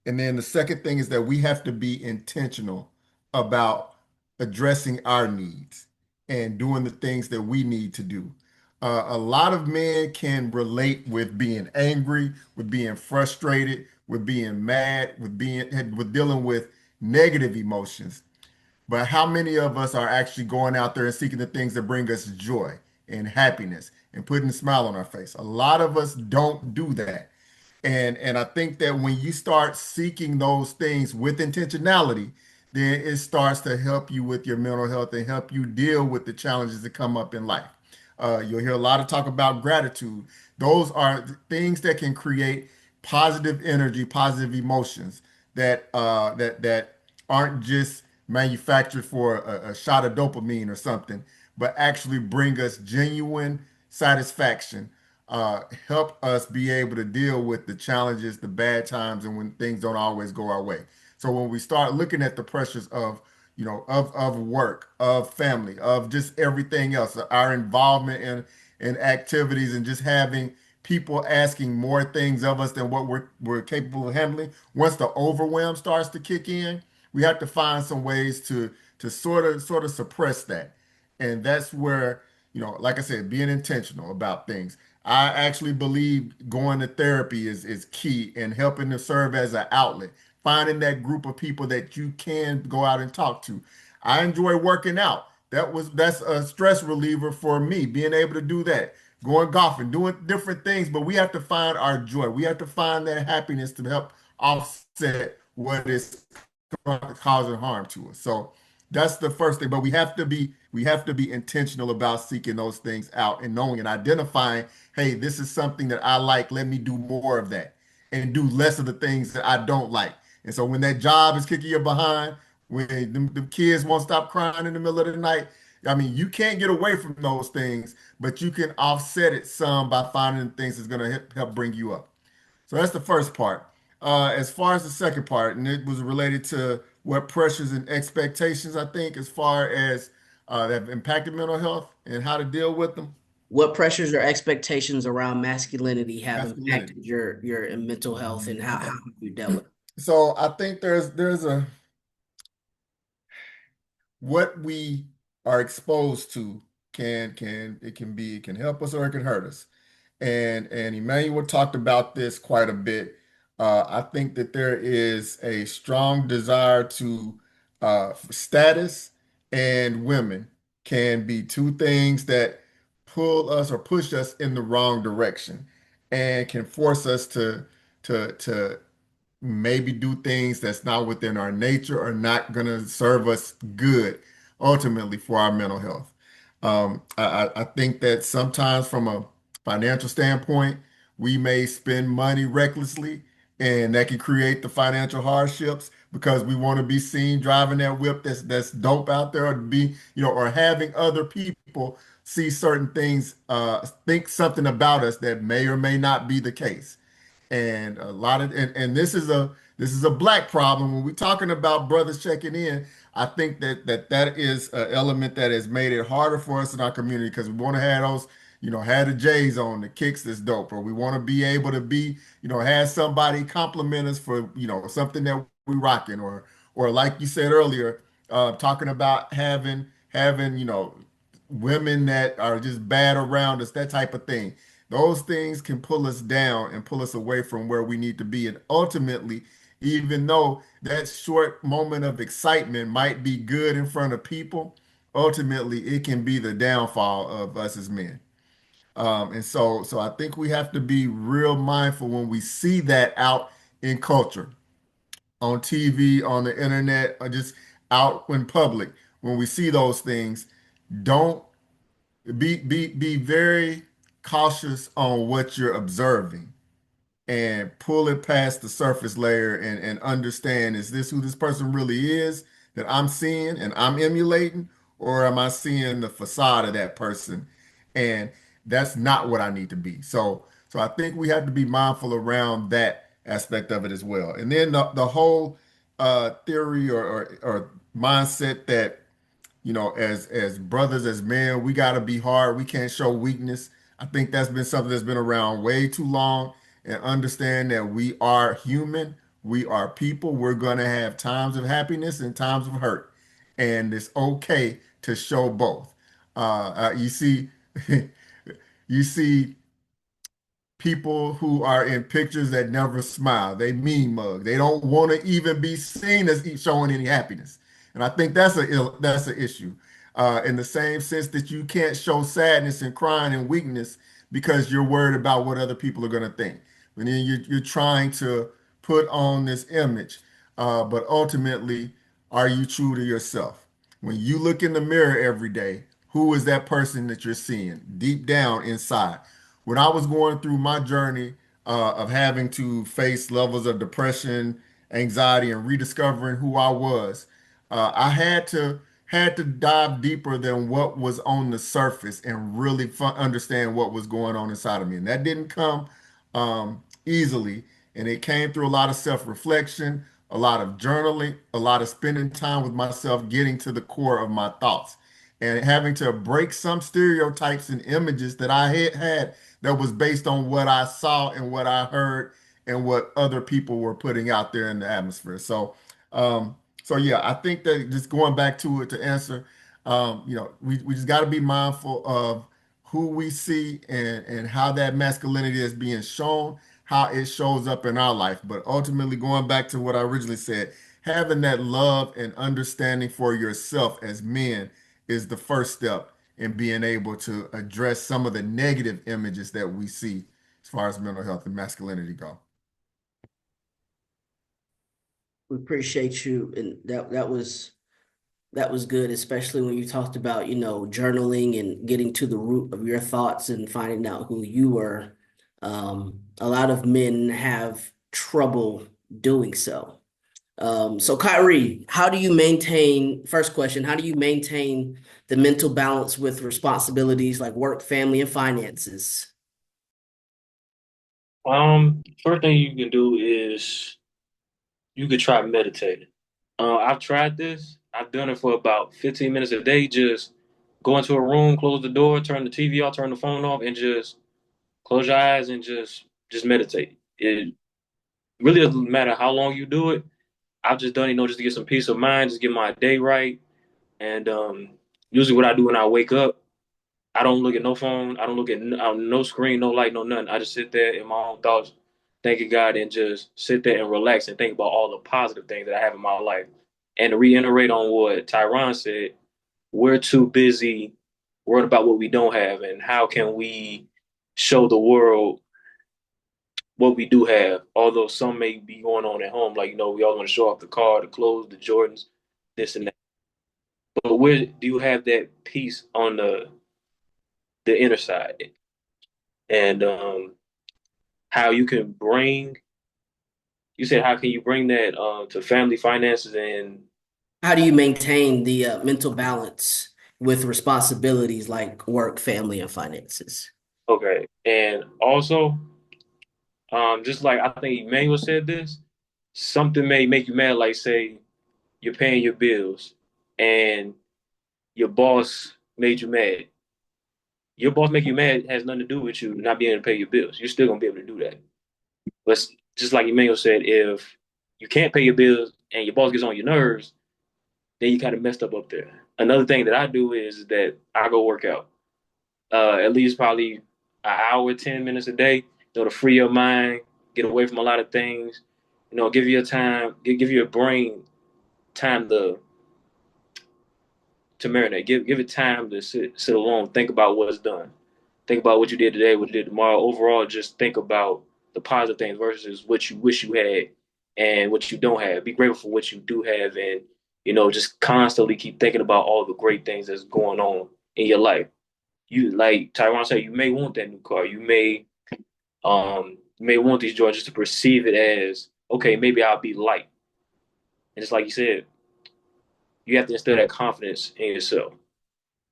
And then the second thing is that we have to be intentional about addressing our needs and doing the things that we need to do. A lot of men can relate with being angry, with being frustrated, with being mad, with dealing with negative emotions. But how many of us are actually going out there and seeking the things that bring us joy and happiness and putting a smile on our face? A lot of us don't do that. And I think that when you start seeking those things with intentionality, then it starts to help you with your mental health and help you deal with the challenges that come up in life. You'll hear a lot of talk about gratitude. Those are things that can create positive energy, positive emotions that aren't just manufactured for a shot of dopamine or something, but actually bring us genuine satisfaction, help us be able to deal with the challenges, the bad times, and when things don't always go our way. So when we start looking at the pressures of, of work, of family, of just everything else, our involvement in activities, and just having people asking more things of us than what we're capable of handling. Once the overwhelm starts to kick in, we have to find some ways to sort of suppress that. And that's where, like I said, being intentional about things. I actually believe going to therapy is key and helping to serve as an outlet. Finding that group of people that you can go out and talk to. I enjoy working out. That's a stress reliever for me, being able to do that. Going golfing, doing different things, but we have to find our joy. We have to find that happiness to help offset what is causing harm to us. So that's the first thing. But we have to be intentional about seeking those things out and knowing and identifying, hey, this is something that I like. Let me do more of that and do less of the things that I don't like. And so when that job is kicking you behind, when the kids won't stop crying in the middle of the night, I mean, you can't get away from those things, but you can offset it some by finding things that's going to help bring you up. So that's the first part. As far as the second part, and it was related to what pressures and expectations, I think, as far as that have impacted mental health and how to deal with them. What pressures or expectations around masculinity have Masculinity. impacted your mental health, and how have you dealt with it? So I think there's a what we are exposed to can help us or it can hurt us. And Emmanuel talked about this quite a bit. I think that there is a strong desire to status and women can be two things that pull us or push us in the wrong direction and can force us to maybe do things that's not within our nature or not going to serve us good ultimately for our mental health. I think that sometimes from a financial standpoint, we may spend money recklessly and that can create the financial hardships because we want to be seen driving that whip that's dope out there or be, or having other people see certain things, think something about us that may or may not be the case. And a lot of and this is a black problem when we're talking about brothers checking in. I think that is an element that has made it harder for us in our community because we want to have those, have the J's on the kicks that's dope, or we want to be able to be, have somebody compliment us for, something that we rocking, or like you said earlier, talking about having women that are just bad around us, that type of thing. Those things can pull us down and pull us away from where we need to be. And ultimately, even though that short moment of excitement might be good in front of people, ultimately it can be the downfall of us as men. And so I think we have to be real mindful when we see that out in culture, on TV, on the internet, or just out in public. When we see those things, don't be very cautious on what you're observing and pull it past the surface layer and understand, is this who this person really is that I'm seeing and I'm emulating, or am I seeing the facade of that person? And that's not what I need to be. So I think we have to be mindful around that aspect of it as well. And then the whole theory or mindset that, as brothers, as men, we got to be hard. We can't show weakness. I think that's been something that's been around way too long. And understand that we are human. We are people. We're going to have times of happiness and times of hurt. And it's okay to show both. You see, you see people who are in pictures that never smile. They mean mug. They don't want to even be seen as showing any happiness. And I think that's an issue. In the same sense that you can't show sadness and crying and weakness because you're worried about what other people are going to think. And then you're trying to put on this image, but ultimately, are you true to yourself? When you look in the mirror every day, who is that person that you're seeing deep down inside? When I was going through my journey of having to face levels of depression, anxiety, and rediscovering who I was, I had to dive deeper than what was on the surface and really understand what was going on inside of me. And that didn't come easily, and it came through a lot of self-reflection, a lot of journaling, a lot of spending time with myself, getting to the core of my thoughts, and having to break some stereotypes and images that I had that was based on what I saw and what I heard and what other people were putting out there in the atmosphere. Um, so yeah, I think that just going back to it to answer, we just got to be mindful of who we see and how that masculinity is being shown, how it shows up in our life. But ultimately, going back to what I originally said, having that love and understanding for yourself as men is the first step in being able to address some of the negative images that we see as far as mental health and masculinity go. We appreciate you, and that was good, especially when you talked about, journaling and getting to the root of your thoughts and finding out who you were. A lot of men have trouble doing so. So Kyrie, first question, how do you maintain the mental balance with responsibilities like work, family, and finances? First thing you can do is you could try meditating. I've tried this. I've done it for about 15 minutes a day. Just go into a room, close the door, turn the TV off, turn the phone off, and just close your eyes and just meditate. It really doesn't matter how long you do it. I've just done it, just to get some peace of mind, just get my day right. And usually, what I do when I wake up, I don't look at no phone. I don't look at no screen, no light, no nothing. I just sit there in my own thoughts, thanking God, and just sit there and relax and think about all the positive things that I have in my life. And to reiterate on what Tiran said, we're too busy worried about what we don't have, and how can we show the world what we do have. Although some may be going on at home, like we all want to show off the car, the clothes, the Jordans, this and that. But where do you have that peace on the inner side? And how you can bring you said how can you bring that to family finances and How do you maintain the mental balance with responsibilities like work, family, and finances? okay. And also, just like I think Emmanuel said this, something may make you mad, like say you're paying your bills and your boss made you mad. Your boss make you mad has nothing to do with you not being able to pay your bills. You're still gonna be able to do that. But just like Emmanuel said, if you can't pay your bills and your boss gets on your nerves, then you kind of messed up there. Another thing that I do is that I go work out. At least probably an hour, 10 minutes a day, to free your mind, get away from a lot of things, give you a time, give your brain time to marinate. Give it time to sit alone, think about what's done. Think about what you did today, what you did tomorrow. Overall, just think about the positive things versus what you wish you had and what you don't have. Be grateful for what you do have, and just constantly keep thinking about all the great things that's going on in your life. You, like Tyron said, you may want that new car. You may want these joys just to perceive it as, okay, maybe I'll be light. And just like you said, you have to instill that confidence in yourself.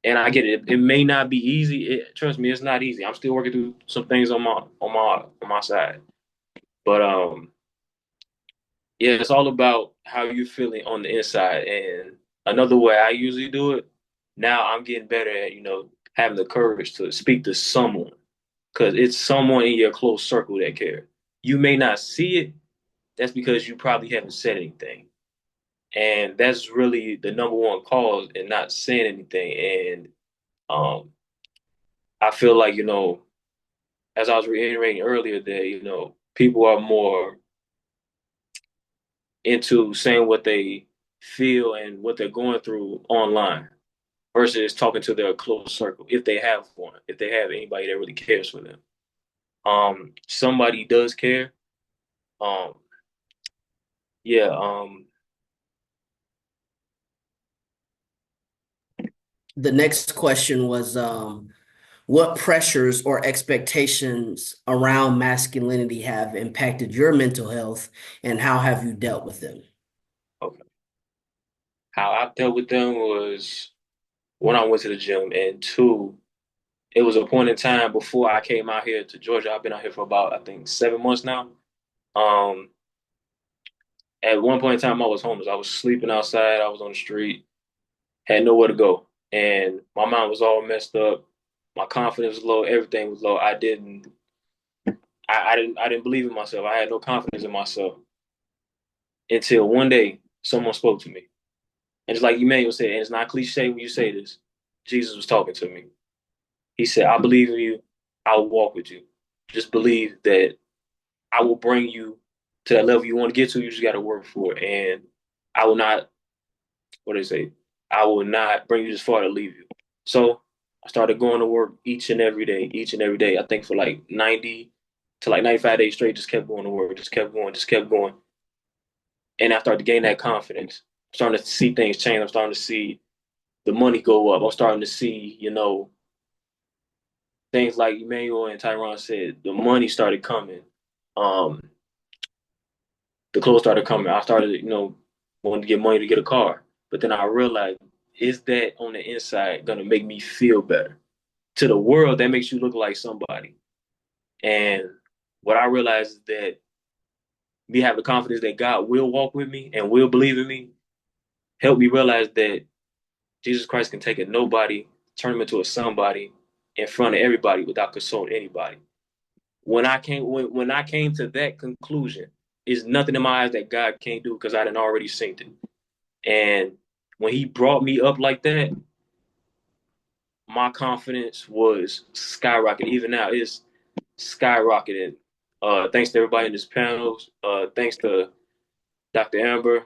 And I get it. It may not be easy. Trust me, it's not easy. I'm still working through some things on my side. But yeah, it's all about how you're feeling on the inside. And another way I usually do it, now I'm getting better at, having the courage to speak to someone, because it's someone in your close circle that care. You may not see it. That's because you probably haven't said anything. And that's really the number one cause in not saying anything. And um, I feel like, as I was reiterating earlier, that, people are more into saying what they feel and what they're going through online versus talking to their close circle, if they have one, if they have anybody that really cares for them. Somebody does care. Um, yeah, The next question was, what pressures or expectations around masculinity have impacted your mental health, and how have you dealt with them? okay. How I dealt with them was, one, I went to the gym, and two, it was a point in time before I came out here to Georgia. I've been out here for about, I think, 7 months now. Um, at one point in time, I was homeless. I was sleeping outside. I was on the street, had nowhere to go, and my mind was all messed up. My confidence was low. Everything was low. I didn't believe in myself. I had no confidence in myself until one day someone spoke to me. And just like Emmanuel said, and it's not cliche when you say this, Jesus was talking to me. He said, I believe in you. I will walk with you. Just believe that I will bring you to that level you want to get to. You just got to work for it. And I will not, what do they say? I will not bring you this far to leave you. So I started going to work each and every day, each and every day. I think for like 90 to like 95 days straight, just kept going to work, just kept going, just kept going. And I started to gain that confidence. I'm starting to see things change. I'm starting to see the money go up. I'm starting to see, things like Emmanuel and Tiran said, the money started coming. Um, the clothes started coming. I started, wanting to get money to get a car. But then I realized, is that on the inside gonna make me feel better? To the world, that makes you look like somebody. And what I realized is that me have the confidence that God will walk with me and will believe in me, helped me realize that Jesus Christ can take a nobody, turn him into a somebody in front of everybody without consulting anybody. When I came to that conclusion, is nothing in my eyes that God can't do, because I didn't already seen it. And when He brought me up like that, my confidence was skyrocketing. Even now, it's skyrocketing. Thanks to everybody in this panel. Thanks to Dr. Amber.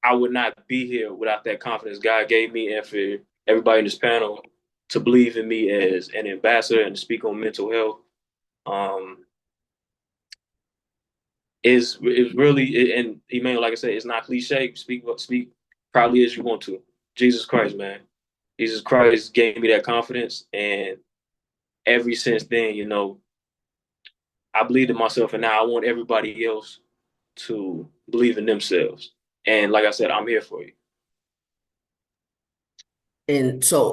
I would not be here without that confidence God gave me, and for everybody in this panel to believe in me as an ambassador and to speak on mental health. Um, is really, and Emmanuel, like I said, it's not cliche. Speak proudly as you want to. Jesus Christ, man. Jesus Christ gave me that confidence, and ever since then, I believed in myself, and now I want everybody else to believe in themselves. And like I said, I'm here for you. And so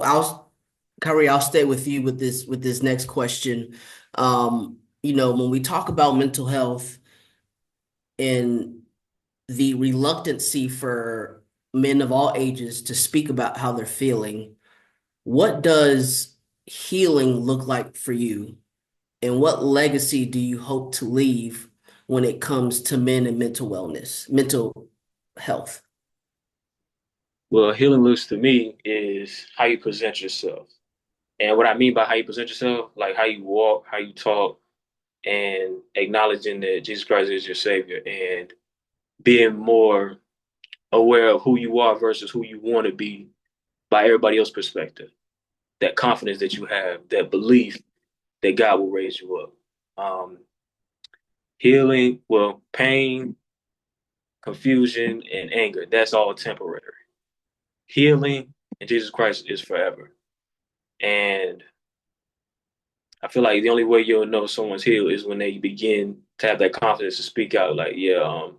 Kyrie, I'll stay with you with this next question. When we talk about mental health and the reluctancy for men of all ages to speak about how they're feeling, what does healing look like for you? And what legacy do you hope to leave when it comes to men and mental health? Well, healing looks to me is how you present yourself. And what I mean by how you present yourself, like how you walk, how you talk, and acknowledging that Jesus Christ is your Savior and being more aware of who you are versus who you want to be by everybody else's perspective. That confidence that you have, that belief that God will raise you up. Um, Healing, well, pain, confusion, and anger, that's all temporary. Healing in Jesus Christ is forever. And I feel like the only way you'll know someone's healed is when they begin to have that confidence to speak out, like, yeah,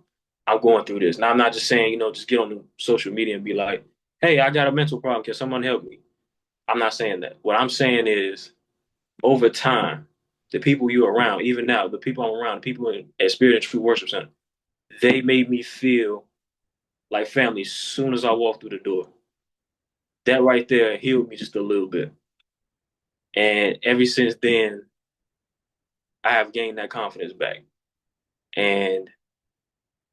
I'm going through this. Now, I'm not just saying, just get on social media and be like, hey, I got a mental problem. Can someone help me? I'm not saying that. What I'm saying is, over time, the people you're around, even now, the people I'm around, the people at Spirit and True Worship Center, they made me feel like family as soon as I walked through the door. That right there healed me just a little bit. And ever since then, I have gained that confidence back. And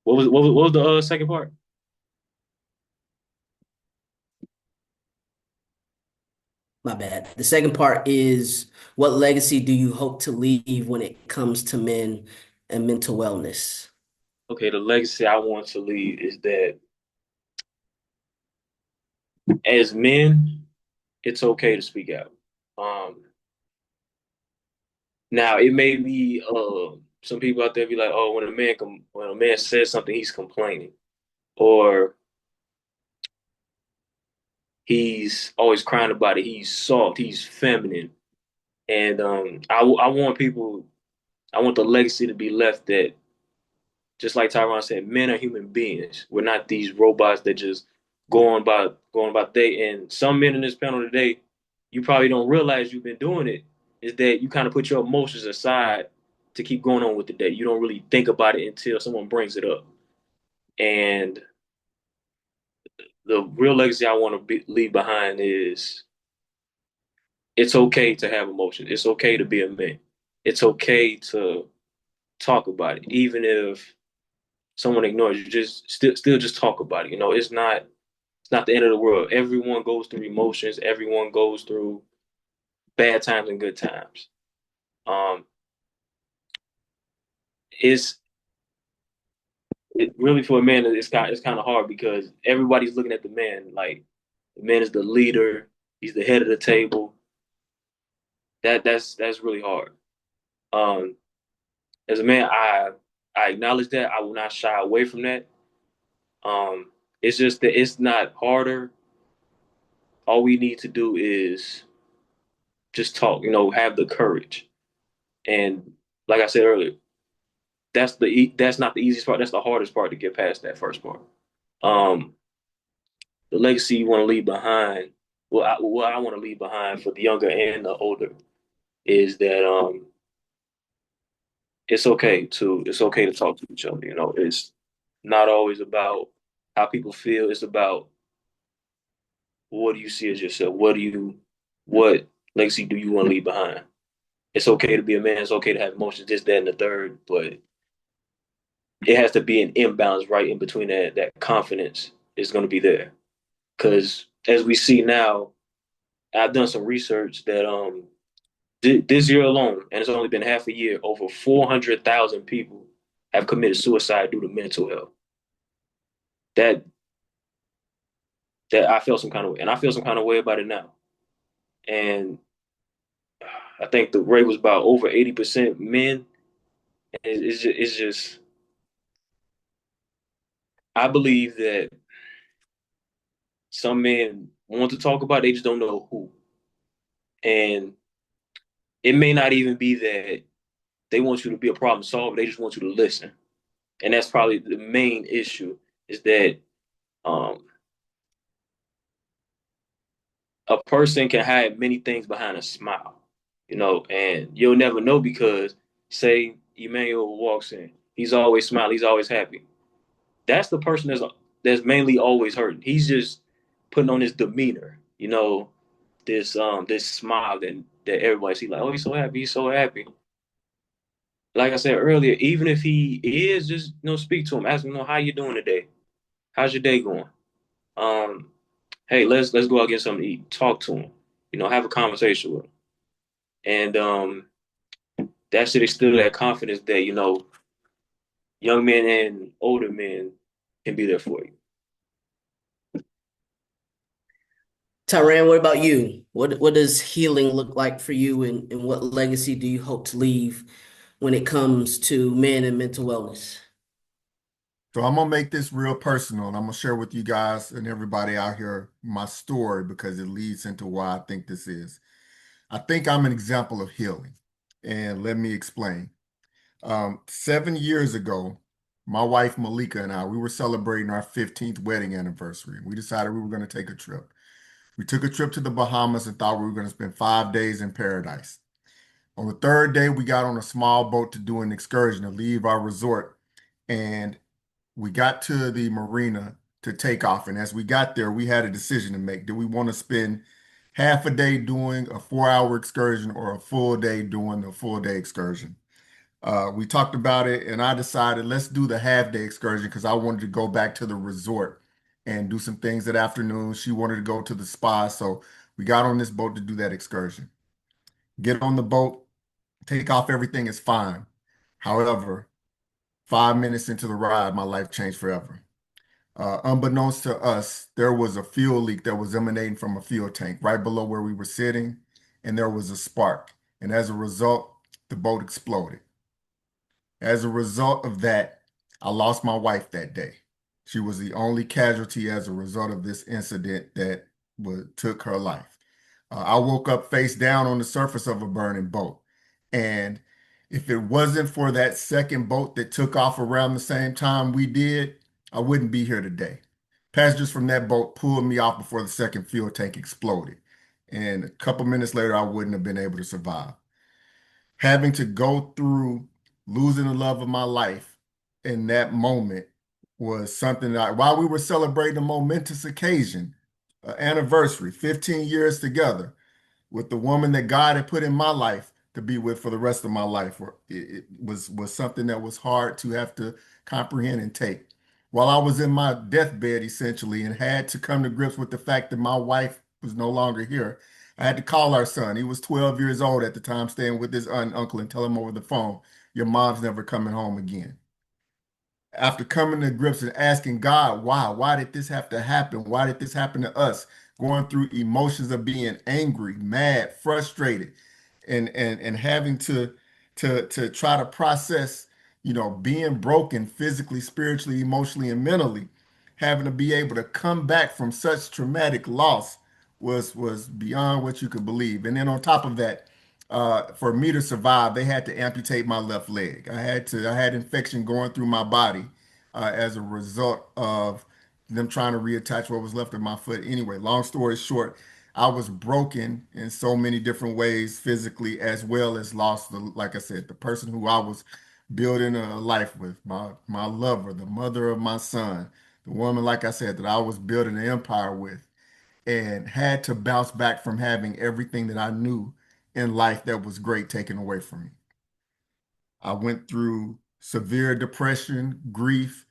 what was the second part? My bad. The second part is, what legacy do you hope to leave when it comes to men and mental wellness? Okay, the legacy I want to leave is that as men, it's okay to speak out. Um, Now it may be some people out there be like, oh, when a man says something, he's complaining, or he's always crying about it. He's soft, he's feminine, and I want people, I want the legacy to be left that, just like Tyron said, men are human beings. We're not these robots that just going about day. And some men in this panel today, you probably don't realize you've been doing it. Is that you kind of put your emotions aside to keep going on with the day. You don't really think about it until someone brings it up. And the real legacy I want to leave behind is it's okay to have emotions. It's okay to be a man. It's okay to talk about it, even if someone ignores you. Just still just talk about it. It's not the end of the world. Everyone goes through emotions. Everyone goes through bad times and good times. Um, it's it really for a man. It's kind of hard because everybody's looking at the man like the man is the leader. He's the head of the table. That's really hard. Um, as a man, I acknowledge that. I will not shy away from that. It's just that it's not harder. All we need to do is just talk. Have the courage. And like I said earlier, that's not the easiest part. That's the hardest part to get past that first part. Um, the legacy you want to leave behind. What I want to leave behind for the younger and the older is that it's okay to talk to each other. It's not always about how people feel. It's about what do you see as yourself. What legacy do you want to leave behind? It's okay to be a man. It's okay to have emotions, this, that, and the third, but it has to be an imbalance right in between that confidence is going to be there. Because as we see now, I've done some research that this year alone, and it's only been half a year, over 400,000 people have committed suicide due to mental health. That that I felt some kind of way, and I feel some kind of way about it now. And I think the rate was about over 80% men. And it's just I believe that some men want to talk about it, they just don't know who. And it may not even be that they want you to be a problem solver. They just want you to listen. And that's probably the main issue is that um, a person can hide many things behind a smile, and you'll never know because say Emmanuel walks in, he's always smiling, he's always happy. That's the person that's mainly always hurting. He's just putting on his demeanor, this smile that everybody see like, oh, he's so happy, he's so happy. Like I said earlier, even if he is, just speak to him, ask him, how you doing today? How's your day going? Hey, let's go out and get something to eat. Talk to him. have a conversation with them. And that should instill that confidence that, young men and older men can be there for you. Tiran, what about you? What does healing look like for you, and what legacy do you hope to leave when it comes to men and mental wellness? So I'm gonna make this real personal, and I'm gonna share with you guys and everybody out here my story because it leads into why I think this is. I think I'm an example of healing, and let me explain. 7 years ago, my wife Malika and I, we were celebrating our 15th wedding anniversary. We decided we were going to take a trip. We took a trip to the Bahamas and thought we were going to spend 5 days in paradise. On the third day, we got on a small boat to do an excursion to leave our resort. And we got to the marina to take off. And as we got there, we had a decision to make. Do we want to spend half a day doing a 4 hour excursion or a full day doing a full day excursion? We talked about it, and I decided let's do the half day excursion because I wanted to go back to the resort and do some things that afternoon. She wanted to go to the spa, so we got on this boat to do that excursion. Get on the boat, take off, everything is fine. However, 5 minutes into the ride, my life changed forever. Unbeknownst to us, there was a fuel leak that was emanating from a fuel tank right below where we were sitting, and there was a spark. And as a result, the boat exploded. As a result of that, I lost my wife that day. She was the only casualty as a result of this incident that took her life. I woke up face down on the surface of a burning boat. And if it wasn't for that second boat that took off around the same time we did, I wouldn't be here today. Passengers from that boat pulled me off before the second fuel tank exploded. And a couple minutes later, I wouldn't have been able to survive. Having to go through losing the love of my life in that moment was something that while we were celebrating a momentous occasion, anniversary, 15 years together with the woman that God had put in my life to be with for the rest of my life, it was something that was hard to have to comprehend and take. While I was in my deathbed, essentially, and had to come to grips with the fact that my wife was no longer here, I had to call our son. He was 12 years old at the time, staying with his aunt and uncle, and tell him over the phone, your mom's never coming home again. After coming to grips and asking God, why did this have to happen? Why did this happen to us? Going through emotions of being angry, mad, frustrated, and having to try to process, being broken physically, spiritually, emotionally, and mentally, having to be able to come back from such traumatic loss was beyond what you could believe. And then on top of that, for me to survive, they had to amputate my left leg. I had infection going through my body as a result of them trying to reattach what was left of my foot. Anyway, long story short, I was broken in so many different ways, physically as well as lost like I said, the person who I was building a life with, my lover, the mother of my son, the woman, like I said, that I was building an empire with, and had to bounce back from having everything that I knew in life that was great taken away from me. I went through severe depression, grief,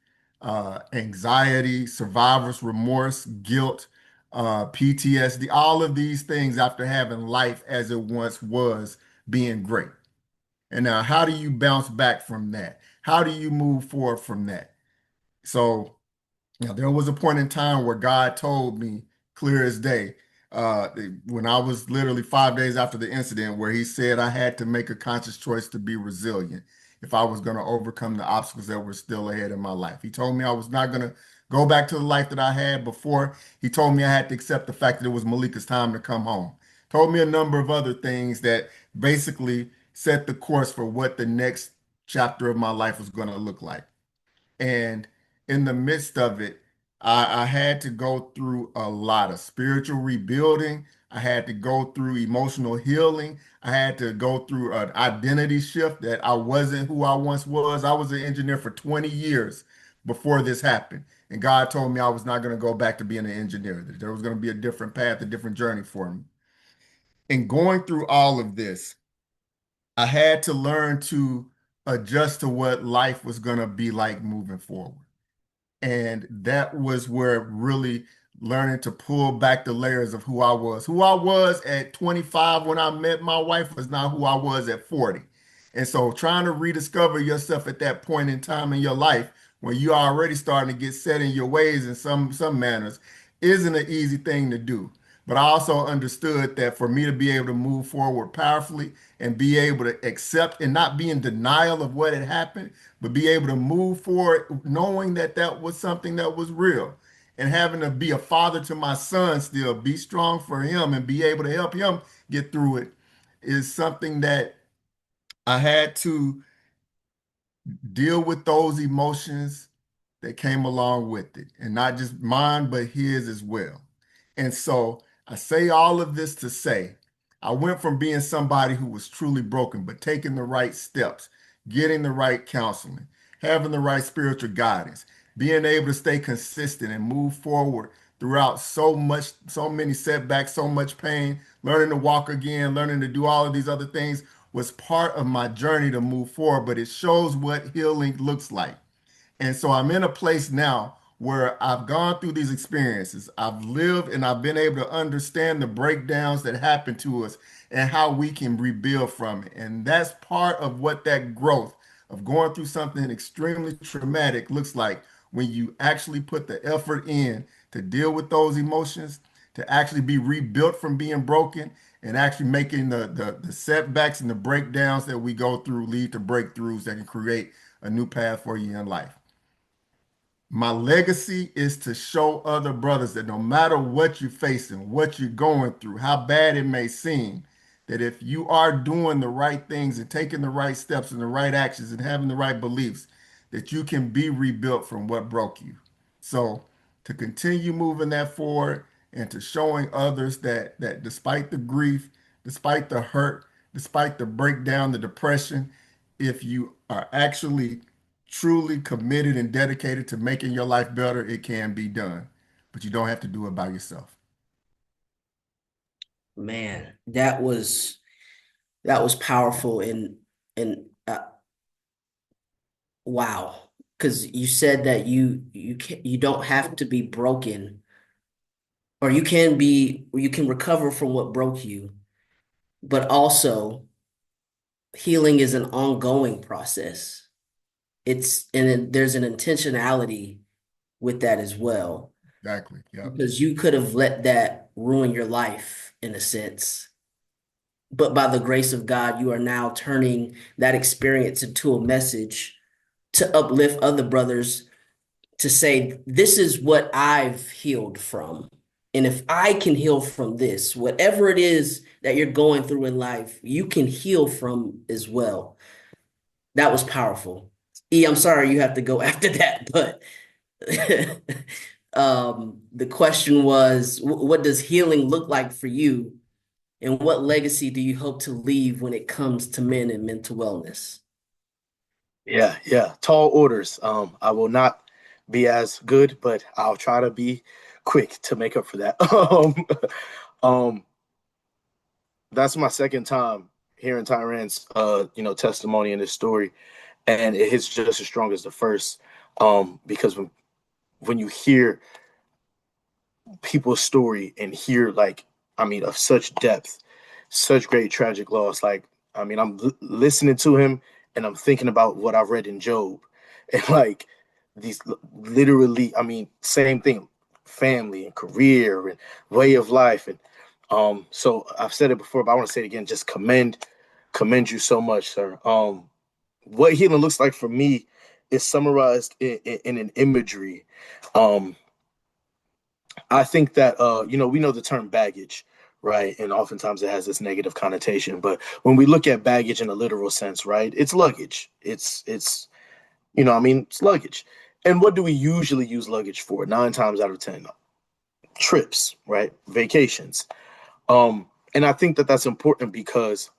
anxiety, survivor's remorse, guilt, PTSD, all of these things after having life as it once was being great. And now, how do you bounce back from that? How do you move forward from that? So, now, there was a point in time where God told me clear as day, uh, when I was literally 5 days after the incident, where He said I had to make a conscious choice to be resilient if I was going to overcome the obstacles that were still ahead in my life. He told me I was not going to go back to the life that I had before. He told me I had to accept the fact that it was Malika's time to come home. Told me a number of other things that basically set the course for what the next chapter of my life was going to look like. And in the midst of it, I had to go through a lot of spiritual rebuilding. I had to go through emotional healing. I had to go through an identity shift that I wasn't who I once was. I was an engineer for 20 years before this happened. And God told me I was not going to go back to being an engineer, that there was going to be a different path, a different journey for me. And going through all of this, I had to learn to adjust to what life was going to be like moving forward. And that was where really learning to pull back the layers of who I was. Who I was at 25 when I met my wife was not who I was at 40. And so trying to rediscover yourself at that point in time in your life when you are already starting to get set in your ways in some manners isn't an easy thing to do. But I also understood that for me to be able to move forward powerfully and be able to accept and not be in denial of what had happened, but be able to move forward knowing that that was something that was real and having to be a father to my son still, be strong for him and be able to help him get through it is something that I had to deal with those emotions that came along with it, and not just mine, but his as well. And so I say all of this to say, I went from being somebody who was truly broken, but taking the right steps, getting the right counseling, having the right spiritual guidance, being able to stay consistent and move forward throughout so many setbacks, so much pain, learning to walk again, learning to do all of these other things was part of my journey to move forward, but it shows what healing looks like. And so I'm in a place now where I've gone through these experiences. I've lived and I've been able to understand the breakdowns that happen to us and how we can rebuild from it. And that's part of what that growth of going through something extremely traumatic looks like when you actually put the effort in to deal with those emotions, to actually be rebuilt from being broken and actually making the setbacks and the breakdowns that we go through lead to breakthroughs that can create a new path for you in life. My legacy is to show other brothers that no matter what you're facing, what you're going through, how bad it may seem, that if you are doing the right things and taking the right steps and the right actions and having the right beliefs, that you can be rebuilt from what broke you. So to continue moving that forward and to showing others that despite the grief, despite the hurt, despite the breakdown, the depression, if you are actually truly committed and dedicated to making your life better, it can be done. But you don't have to do it by yourself. Man, that was powerful and wow. Because you said that you don't have to be broken, or you can recover from what broke you, but also healing is an ongoing process. There's an intentionality with that as well, Exactly. Yep. because you could have let that ruin your life in a sense. But by the grace of God, you are now turning that experience into a message to uplift other brothers, to say, this is what I've healed from. And if I can heal from this, whatever it is that you're going through in life, you can heal from as well. That was powerful. I'm sorry you have to go after that, but the question was, what does healing look like for you? And what legacy do you hope to leave when it comes to men and mental wellness? Yeah, yeah. Tall orders. I will not be as good, but I'll try to be quick to make up for that. Um, that's my second time hearing Tyran's testimony in this story, and it hits just as strong as the first. Because when you hear people's story and hear of such depth, such great tragic loss, I'm listening to him and I'm thinking about what I've read in Job, and these literally, same thing, family and career and way of life. And so I've said it before, but I want to say it again, just commend you so much, sir. What healing looks like for me is summarized in an imagery. um I think that we know the term baggage, right? And oftentimes it has this negative connotation. But when we look at baggage in a literal sense, right, it's luggage. It's it's luggage. And what do we usually use luggage for? 9 times out of 10, trips, right? Vacations. And I think that that's important because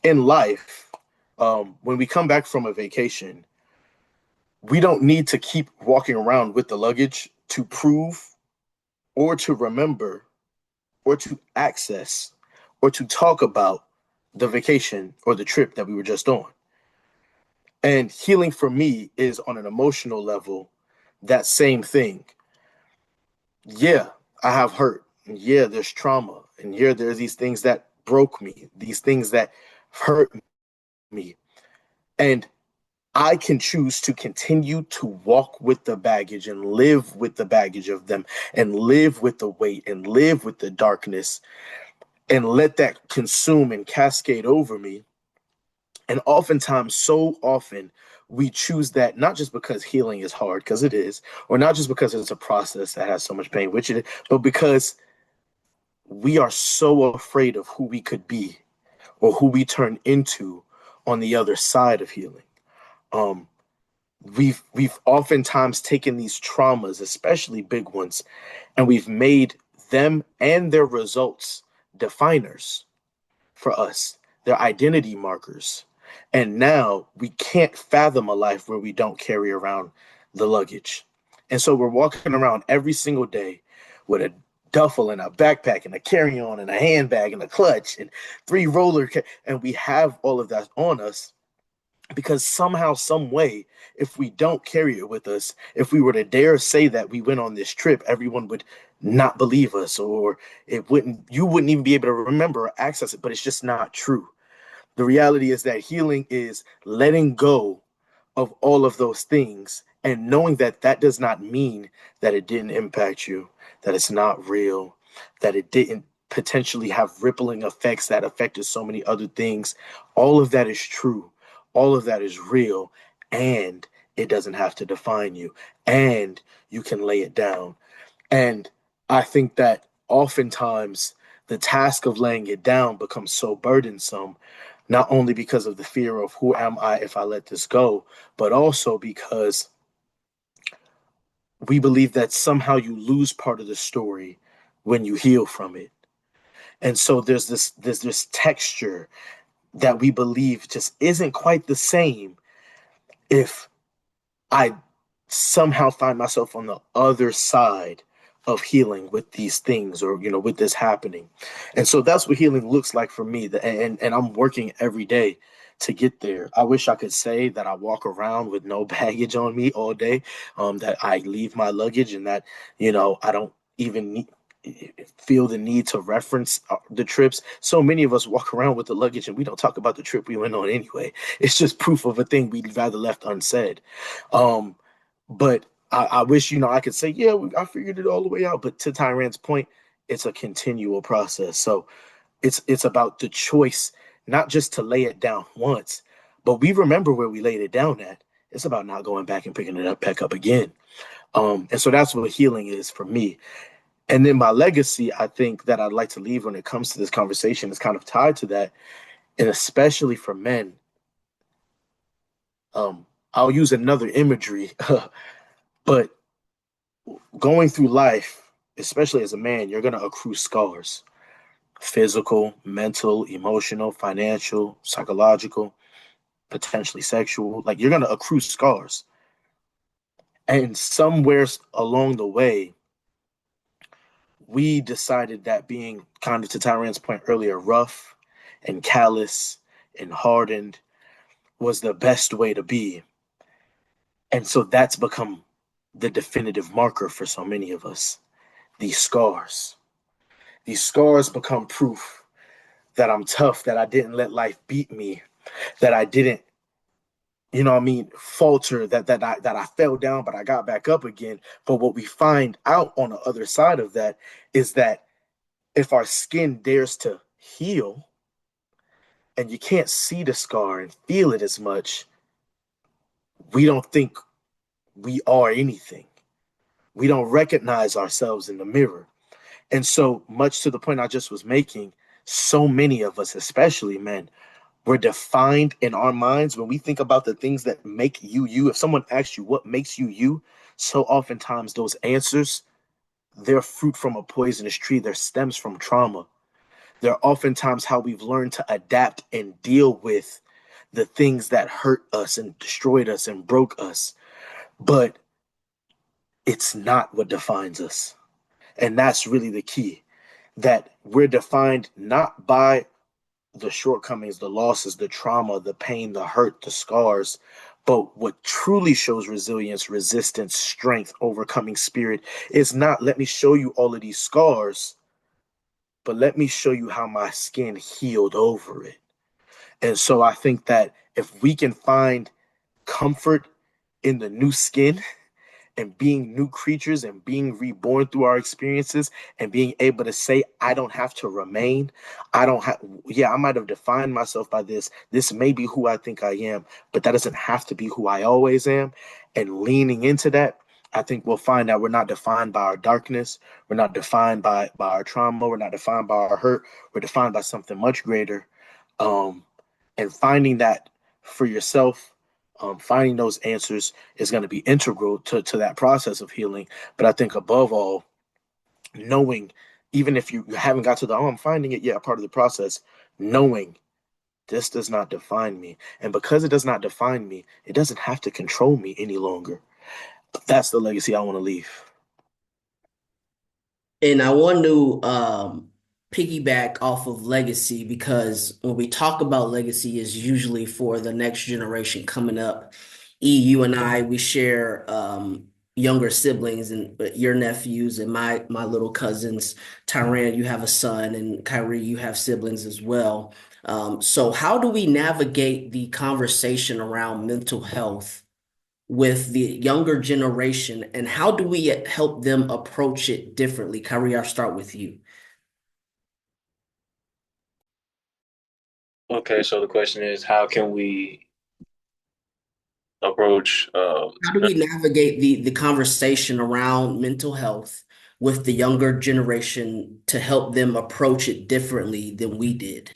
in life, when we come back from a vacation, we don't need to keep walking around with the luggage to prove or to remember or to access or to talk about the vacation or the trip that we were just on. And healing for me is on an emotional level that same thing. Yeah, I have hurt. And yeah, there's trauma. And yeah, there's these things that broke me, these things that hurt me. And I can choose to continue to walk with the baggage and live with the baggage of them and live with the weight and live with the darkness and let that consume and cascade over me. And oftentimes, so often, we choose that not just because healing is hard, because it is, or not just because it's a process that has so much pain, which it is, but because we are so afraid of who we could be or who we turn into on the other side of healing. Um, we've oftentimes taken these traumas, especially big ones, and we've made them and their results definers for us. They're identity markers. And now we can't fathom a life where we don't carry around the luggage. And so we're walking around every single day with a duffel and a backpack and a carry-on and a handbag and a clutch and and we have all of that on us because somehow, some way, if we don't carry it with us, if we were to dare say that we went on this trip, everyone would not believe us, or you wouldn't even be able to remember or access it. But it's just not true. The reality is that healing is letting go of all of those things and knowing that that does not mean that it didn't impact you, that it's not real, that it didn't potentially have rippling effects that affected so many other things. All of that is true. All of that is real. And it doesn't have to define you. And you can lay it down. And I think that oftentimes the task of laying it down becomes so burdensome, not only because of the fear of who am I if I let this go, but also because we believe that somehow you lose part of the story when you heal from it. And so there's this texture that we believe just isn't quite the same if I somehow find myself on the other side of healing with these things or with this happening. And so that's what healing looks like for me. And I'm working every day to get there. I wish I could say that I walk around with no baggage on me all day, that I leave my luggage and that I don't even feel the need to reference the trips. So many of us walk around with the luggage and we don't talk about the trip we went on anyway. It's just proof of a thing we'd rather left unsaid. um but I wish I could say, yeah, I figured it all the way out. But to Tyran's point, it's a continual process. So it's about the choice, not just to lay it down once, but we remember where we laid it down at. It's about not going back and picking it up back up again. And so that's what healing is for me. And then my legacy, I think that I'd like to leave when it comes to this conversation is kind of tied to that, and especially for men. I'll use another imagery, but going through life, especially as a man, you're going to accrue scars: physical, mental, emotional, financial, psychological, potentially sexual. Like, you're going to accrue scars. And somewhere along the way, we decided that being, kind of to Tyran's point earlier, rough and callous and hardened was the best way to be. And so that's become the definitive marker for so many of us. These scars. These scars become proof that I'm tough, that I didn't let life beat me, that I didn't, falter, that I fell down, but I got back up again. But what we find out on the other side of that is that if our skin dares to heal and you can't see the scar and feel it as much, we don't think we are anything. We don't recognize ourselves in the mirror. And so, much to the point I just was making, so many of us, especially men, we're defined in our minds when we think about the things that make you you. If someone asks you what makes you you, so oftentimes those answers, they're fruit from a poisonous tree. They're stems from trauma. They're oftentimes how we've learned to adapt and deal with the things that hurt us and destroyed us and broke us. But it's not what defines us. And that's really the key, that we're defined not by the shortcomings, the losses, the trauma, the pain, the hurt, the scars, But what truly shows resilience, resistance, strength, overcoming spirit is not let me show you all of these scars, but let me show you how my skin healed over it. And so I think that if we can find comfort in the new skin and being new creatures and being reborn through our experiences and being able to say, I don't have to remain. I don't have, yeah, I might have defined myself by this. This may be who I think I am, but that doesn't have to be who I always am. And leaning into that, I think we'll find that we're not defined by our darkness. We're not defined by our trauma. We're not defined by our hurt. We're defined by something much greater. Um, and finding that for yourself, finding those answers is going to be integral to that process of healing. But I think above all, knowing, even if you haven't got to the, oh, I'm finding it yet, part of the process, knowing this does not define me. And because it does not define me, it doesn't have to control me any longer. That's the legacy I want to leave. And I want to piggyback off of legacy because when we talk about legacy is usually for the next generation coming up. You and I, we share younger siblings and your nephews and my little cousins. Tiran, you have a son, and Cyree, you have siblings as well. So how do we navigate the conversation around mental health with the younger generation, and how do we help them approach it differently? Kyrie, I'll start with you. Okay, so the question is, how can we approach How do we navigate the conversation around mental health with the younger generation to help them approach it differently than we did?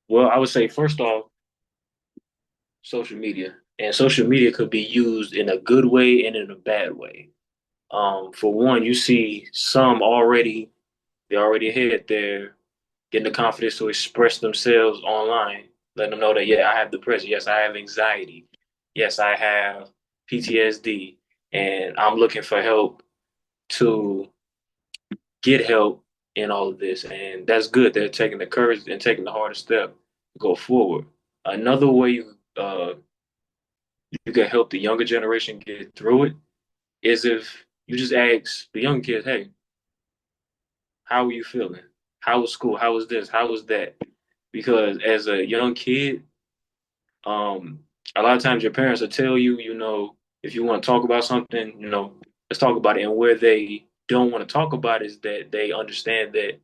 well, I would say first off, social media. And social media could be used in a good way and in a bad way. For one, you see some already, they're already ahead. They're getting the confidence to express themselves online, letting them know that, yeah, I have depression. Yes, I have anxiety. Yes, I have PTSD. And I'm looking for help to get help in all of this. And that's good. They're taking the courage and taking the hardest step to go forward. Another way you can help the younger generation get through it is if you just ask the young kids, hey, how are you feeling? How was school? How was this? How was that? Because as a young kid, um, a lot of times your parents will tell you, if you want to talk about something, let's talk about it. And where they don't want to talk about it is that they understand that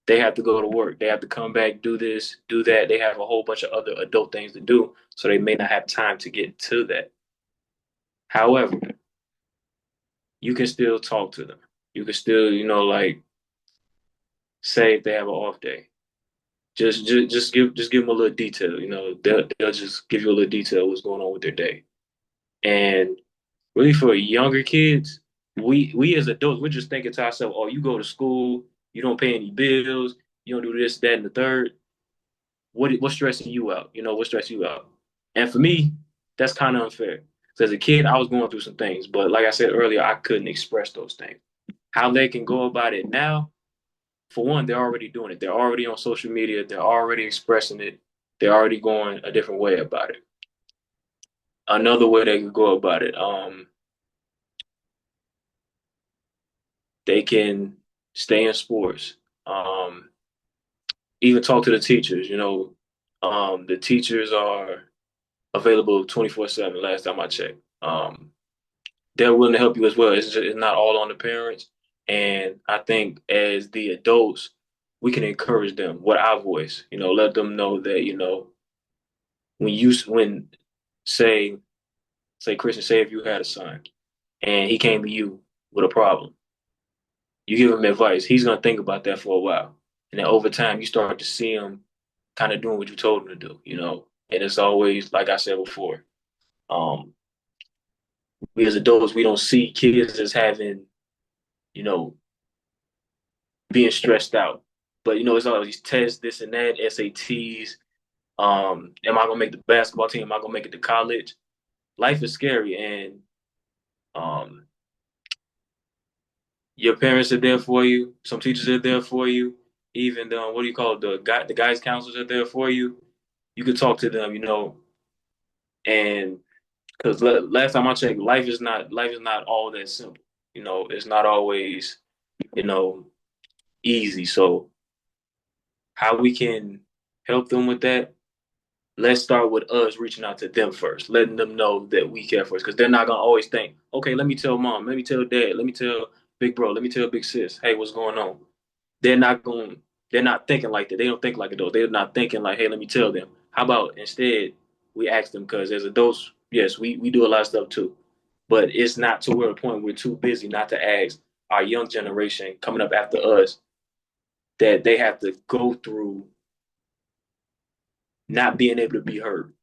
they have to go to work. They have to come back, do this, do that. They have a whole bunch of other adult things to do. So they may not have time to get to that. However, you can still talk to them. You can still, like say if they have an off day. Just give them a little detail. They'll just give you a little detail of what's going on with their day. And really for younger kids, we as adults, we're just thinking to ourselves, oh, you go to school, you don't pay any bills, you don't do this, that, and the third. What's stressing you out? What's stressing you out? And for me, that's kind of unfair. So as a kid, I was going through some things, but like I said earlier, I couldn't express those things. How they can go about it now, for one, they're already doing it. They're already on social media. They're already expressing it. They're already going a different way about it. Another way they could go about it, they can stay in sports. Even talk to the teachers. The teachers are available 24/7. Last time I checked, they're willing to help you as well. It's not all on the parents. And I think as the adults, we can encourage them with our voice. Let them know that when say Christian, say if you had a son and he came to you with a problem, you give him advice. He's gonna think about that for a while, and then over time, you start to see him kind of doing what you told him to do. And it's always like I said before. Um, we as adults, we don't see kids as having you know being stressed out, but it's always tests, this and that, SATs. Am I gonna make the basketball team? Am I gonna make it to college? Life is scary, and um, your parents are there for you. Some teachers are there for you. Even what do you call it? The guys counselors are there for you. you could talk to them, and because last time I checked, life is not all that simple. It's not always you know easy. So how we can help them with that? Let's start with us reaching out to them first, letting them know that we care for us, because they're not gonna always think, okay, let me tell mom, let me tell dad, let me tell big bro, let me tell big sis, hey, what's going on? They're not going, they're not thinking like that. They don't think like adults. They're not thinking like, hey, let me tell them. How about instead we ask them, because as adults, yes, we do a lot of stuff too, but it's not to where a point we're too busy not to ask our young generation coming up after us that they have to go through not being able to be heard.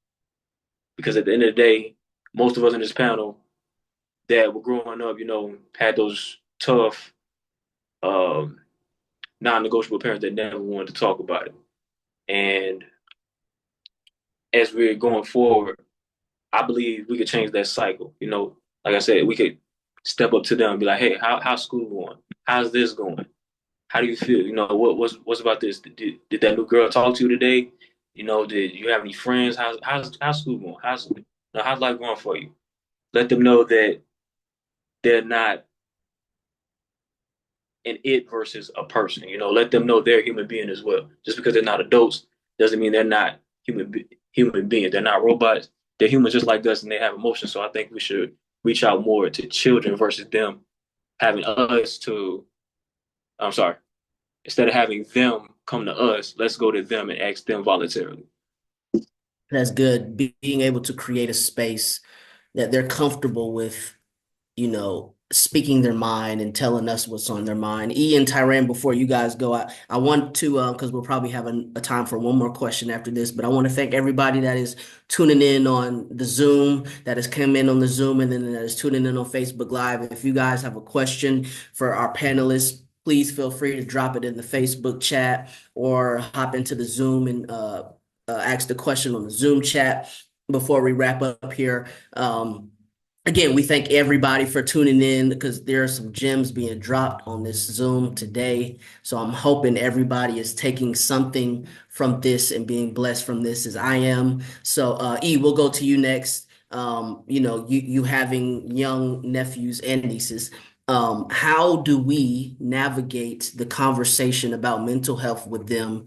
Because at the end of the day, most of us in this panel that were growing up, had those tough, um, non-negotiable parents that never wanted to talk about it. And as we're going forward, I believe we could change that cycle. Like I said, we could step up to them and be like, "Hey, how's school going? How's this going? How do you feel? What's about this? Did that new girl talk to you today? Did you have any friends? How's school going? How's life going for you? Let them know that they're not an it versus a person. Let them know they're a human being as well. Just because they're not adults doesn't mean they're not human beings. They're not robots. They're humans just like us, and they have emotions. So I think we should reach out more to children versus them having us to. I'm sorry. Instead of having them come to us, let's go to them and ask them voluntarily. That's good. Being able to create a space that they're comfortable with, speaking their mind and telling us what's on their mind. Ian, Tiran, before you guys go, I want to, because we'll probably have a time for one more question after this, but I want to thank everybody that is tuning in on the Zoom, that has come in on the Zoom, and then that is tuning in on Facebook Live. If you guys have a question for our panelists, please feel free to drop it in the Facebook chat or hop into the Zoom and ask the question on the Zoom chat before we wrap up here. Again, we thank everybody for tuning in because there are some gems being dropped on this Zoom today. So I'm hoping everybody is taking something from this and being blessed from this as I am. So E, we'll go to you next. You having young nephews and nieces. How do we navigate the conversation about mental health with them,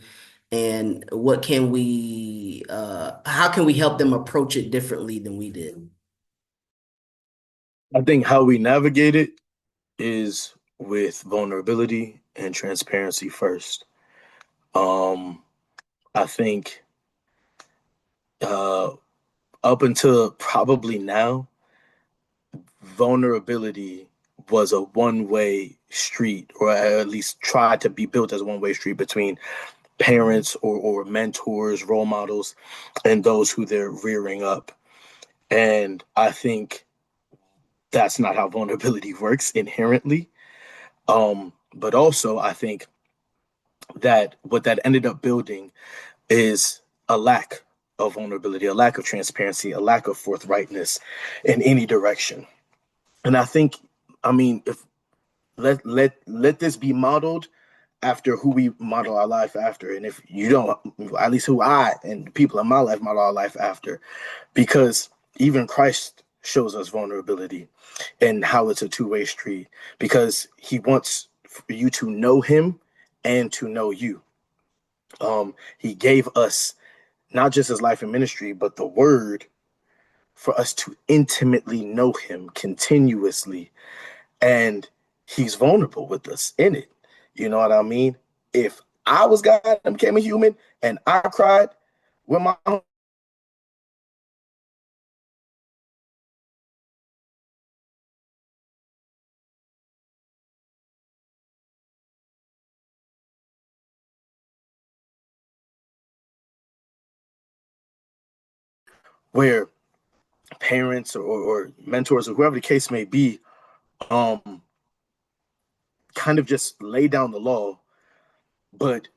and how can we help them approach it differently than we did? I think how we navigate it is with vulnerability and transparency first. Um, I think uh, up until probably now, vulnerability was a one-way street, or at least tried to be built as a one-way street between parents or mentors, role models, and those who they're rearing up. And I think that's not how vulnerability works inherently. But also, I think that what that ended up building is a lack of vulnerability, a lack of transparency, a lack of forthrightness in any direction. And I think, I mean, if let this be modeled after who we model our life after, and if you don't, at least who I and people in my life model our life after, because even Christ shows us vulnerability and how it's a two-way street, because he wants for you to know him and to know you. He gave us not just his life and ministry, but the word for us to intimately know him continuously. And he's vulnerable with us in it. You know what I mean? If I was God and became a human and I cried with my own, where parents or mentors or whoever the case may be, um, kind of just lay down the law, but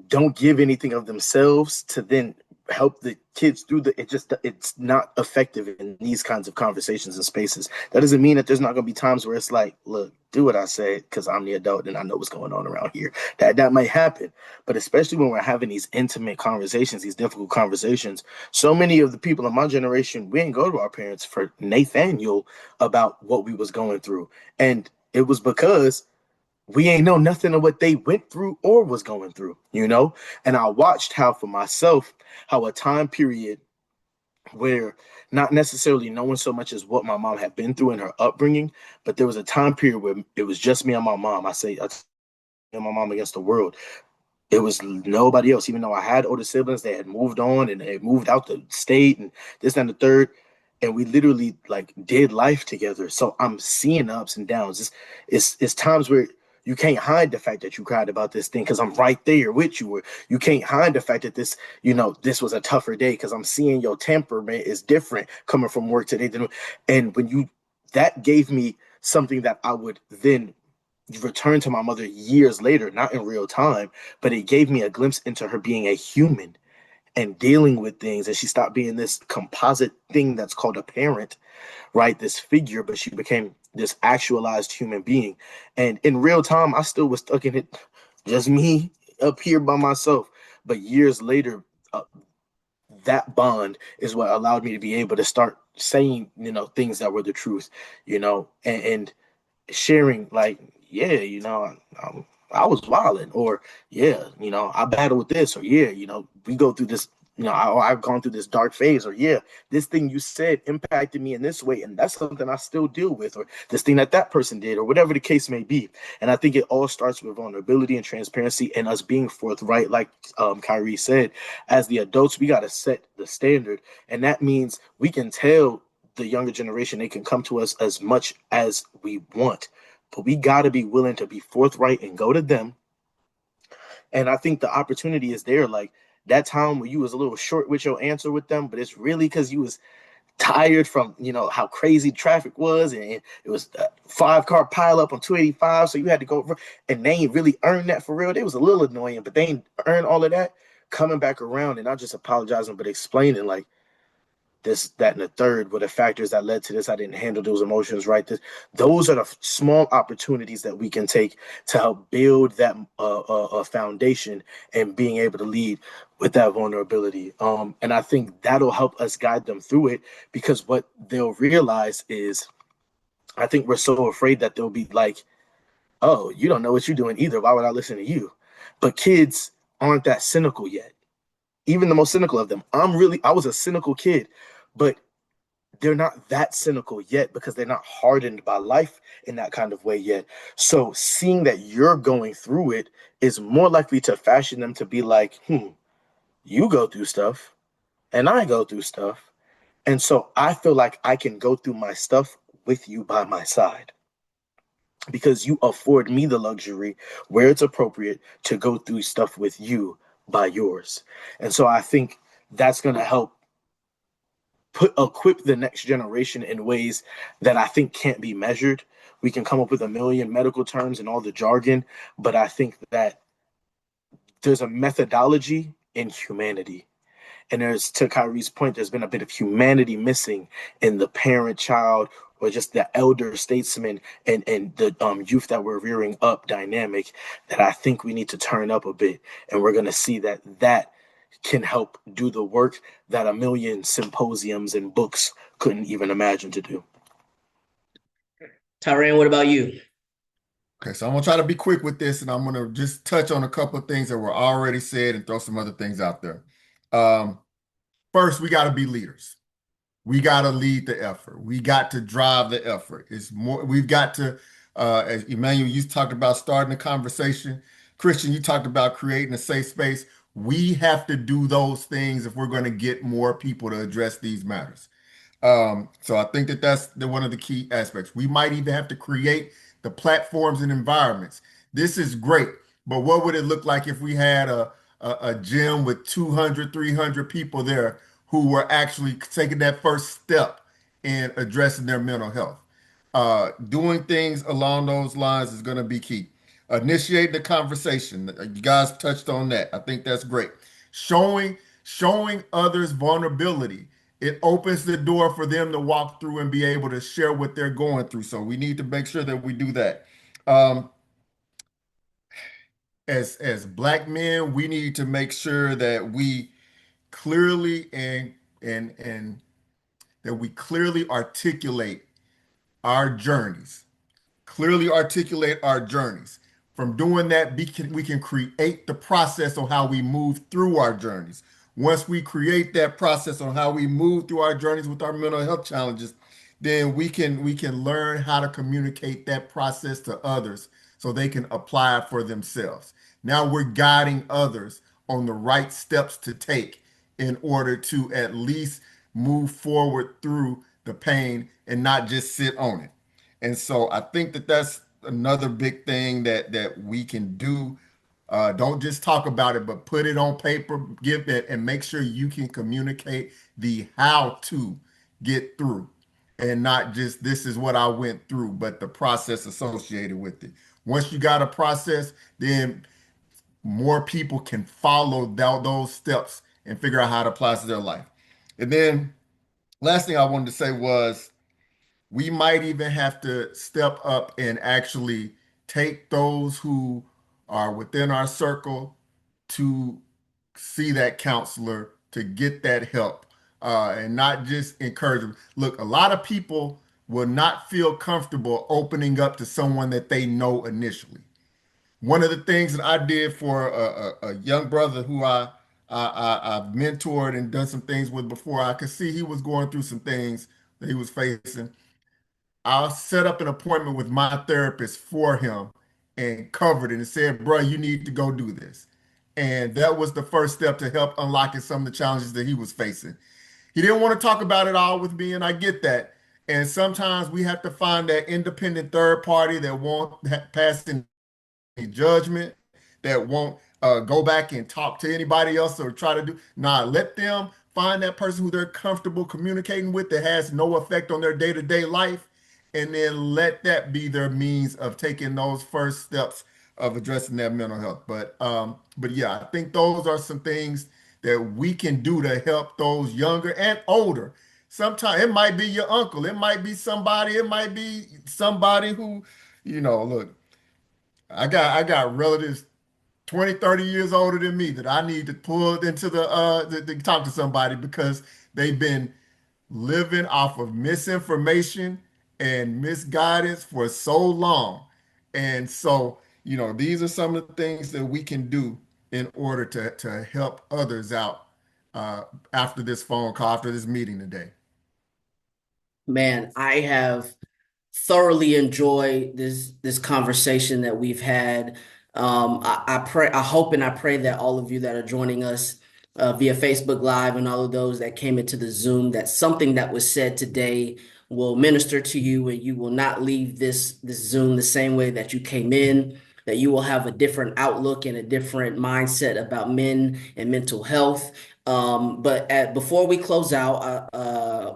don't give anything of themselves to then help the kids through it's not effective in these kinds of conversations and spaces. That doesn't mean that there's not going to be times where it's like, look, do what I say because I'm the adult and I know what's going on around here. That might happen, but especially when we're having these intimate conversations, these difficult conversations, so many of the people in my generation, we didn't go to our parents for Nathaniel about what we was going through, and it was because we ain't know nothing of what they went through or was going through, you know? And I watched how, for myself, how a time period where not necessarily knowing so much as what my mom had been through in her upbringing, but there was a time period where it was just me and my mom. I say my mom against the world. It was nobody else, even though I had older siblings. They had moved on and they moved out the state and this and the third. And we literally like did life together. So I'm seeing the ups and downs. It's times where you can't hide the fact that you cried about this thing because I'm right there with you. Or you can't hide the fact that this was a tougher day because I'm seeing your temperament is different coming from work today. And that gave me something that I would then returned to my mother years later, not in real time, but it gave me a glimpse into her being a human and dealing with things. And she stopped being this composite thing that's called a parent, right? This figure, but she became this actualized human being. And in real time, I still was stuck in it, just me up here by myself. But years later, that bond is what allowed me to be able to start saying, things that were the truth, and sharing like, yeah, I was wilding, or yeah, I battle with this, or yeah, we go through this, I've gone through this dark phase, or yeah, this thing you said impacted me in this way, and that's something I still deal with, or this thing that person did, or whatever the case may be. And I think it all starts with vulnerability and transparency and us being forthright, like Cyree said. As the adults, we got to set the standard, and that means we can tell the younger generation they can come to us as much as we want, but we got to be willing to be forthright and go to them. And I think the opportunity is there, like that time where you was a little short with your answer with them, but it's really because you was tired from how crazy traffic was, and it was a 5 car pile up on 285, so you had to go over, and they ain't really earned that for real. They was a little annoying, but they ain't earned all of that. Coming back around and not just apologizing but explaining like, this, that, and the third were the factors that led to this. I didn't handle those emotions right. Those are the small opportunities that we can take to help build that foundation and being able to lead with that vulnerability. And I think that'll help us guide them through it, because what they'll realize is, I think we're so afraid that they'll be like, oh, you don't know what you're doing either. Why would I listen to you? But kids aren't that cynical yet. Even the most cynical of them. I was a cynical kid, but they're not that cynical yet because they're not hardened by life in that kind of way yet. So seeing that you're going through it is more likely to fashion them to be like, you go through stuff and I go through stuff. And so I feel like I can go through my stuff with you by my side because you afford me the luxury where it's appropriate to go through stuff with you by yours. And so I think that's going to help equip the next generation in ways that I think can't be measured. We can come up with a million medical terms and all the jargon, but I think that there's a methodology in humanity. And there's, to Kyrie's point, there's been a bit of humanity missing in the parent child or just the elder statesman and the youth that we're rearing up dynamic, that I think we need to turn up a bit. And we're going to see that can help do the work that a million symposiums and books couldn't even imagine to do. Tiran, what about you? Okay, so I'm gonna try to be quick with this, and I'm gonna just touch on a couple of things that were already said and throw some other things out there. Um, First, we got to be leaders. We got to lead the effort. We got to drive the effort. It's more. We've got to, as Emmanuel, you talked about starting a conversation. Christian, you talked about creating a safe space. We have to do those things if we're going to get more people to address these matters. So I think that that's one of the key aspects. We might even have to create the platforms and environments. This is great, but what would it look like if we had a gym with 200, 300 people there who were actually taking that first step in addressing their mental health? Doing things along those lines is going to be key. Initiate the conversation. You guys touched on that. I think that's great. Showing Showing others vulnerability, it opens the door for them to walk through and be able to share what they're going through. So we need to make sure that we do that. Um, as Black men, we need to make sure that we clearly and that we clearly articulate our journeys. Clearly articulate our journeys. From doing that, we can create the process on how we move through our journeys. Once we create that process on how we move through our journeys with our mental health challenges, then we can learn how to communicate that process to others so they can apply it for themselves. Now we're guiding others on the right steps to take in order to at least move forward through the pain and not just sit on it. And so I think that that's another big thing that we can do. Don't just talk about it, but put it on paper, give it, and make sure you can communicate the how to get through, and not just this is what I went through, but the process associated with it. Once you got a process, then more people can follow those steps and figure out how to apply it to their life. And then last thing I wanted to say was we might even have to step up and actually take those who are within our circle to see that counselor to get that help, and not just encourage them. Look, a lot of people will not feel comfortable opening up to someone that they know initially. One of the things that I did for a young brother who I've mentored and done some things with before, I could see he was going through some things that he was facing. I'll set up an appointment with my therapist for him and covered it and said, bro, you need to go do this. And that was the first step to help unlocking some of the challenges that he was facing. He didn't want to talk about it all with me, and I get that. And sometimes we have to find that independent third party that won't pass any judgment, that won't go back and talk to anybody else or try to do. Nah, let them find that person who they're comfortable communicating with that has no effect on their day-to-day life, and then let that be their means of taking those first steps of addressing their mental health. But yeah, I think those are some things that we can do to help those younger and older. Sometimes it might be your uncle, it might be somebody who, look, I got relatives 20, 30 years older than me that I need to pull into to talk to somebody because they've been living off of misinformation and misguidance for so long. And so, these are some of the things that we can do in order to help others out after this phone call, after this meeting today. Man, I have thoroughly enjoyed this conversation that we've had. I pray, I hope, and I pray that all of you that are joining us via Facebook Live and all of those that came into the Zoom, that something that was said today will minister to you, and you will not leave this Zoom the same way that you came in. That you will have a different outlook and a different mindset about men and mental health. Before we close out,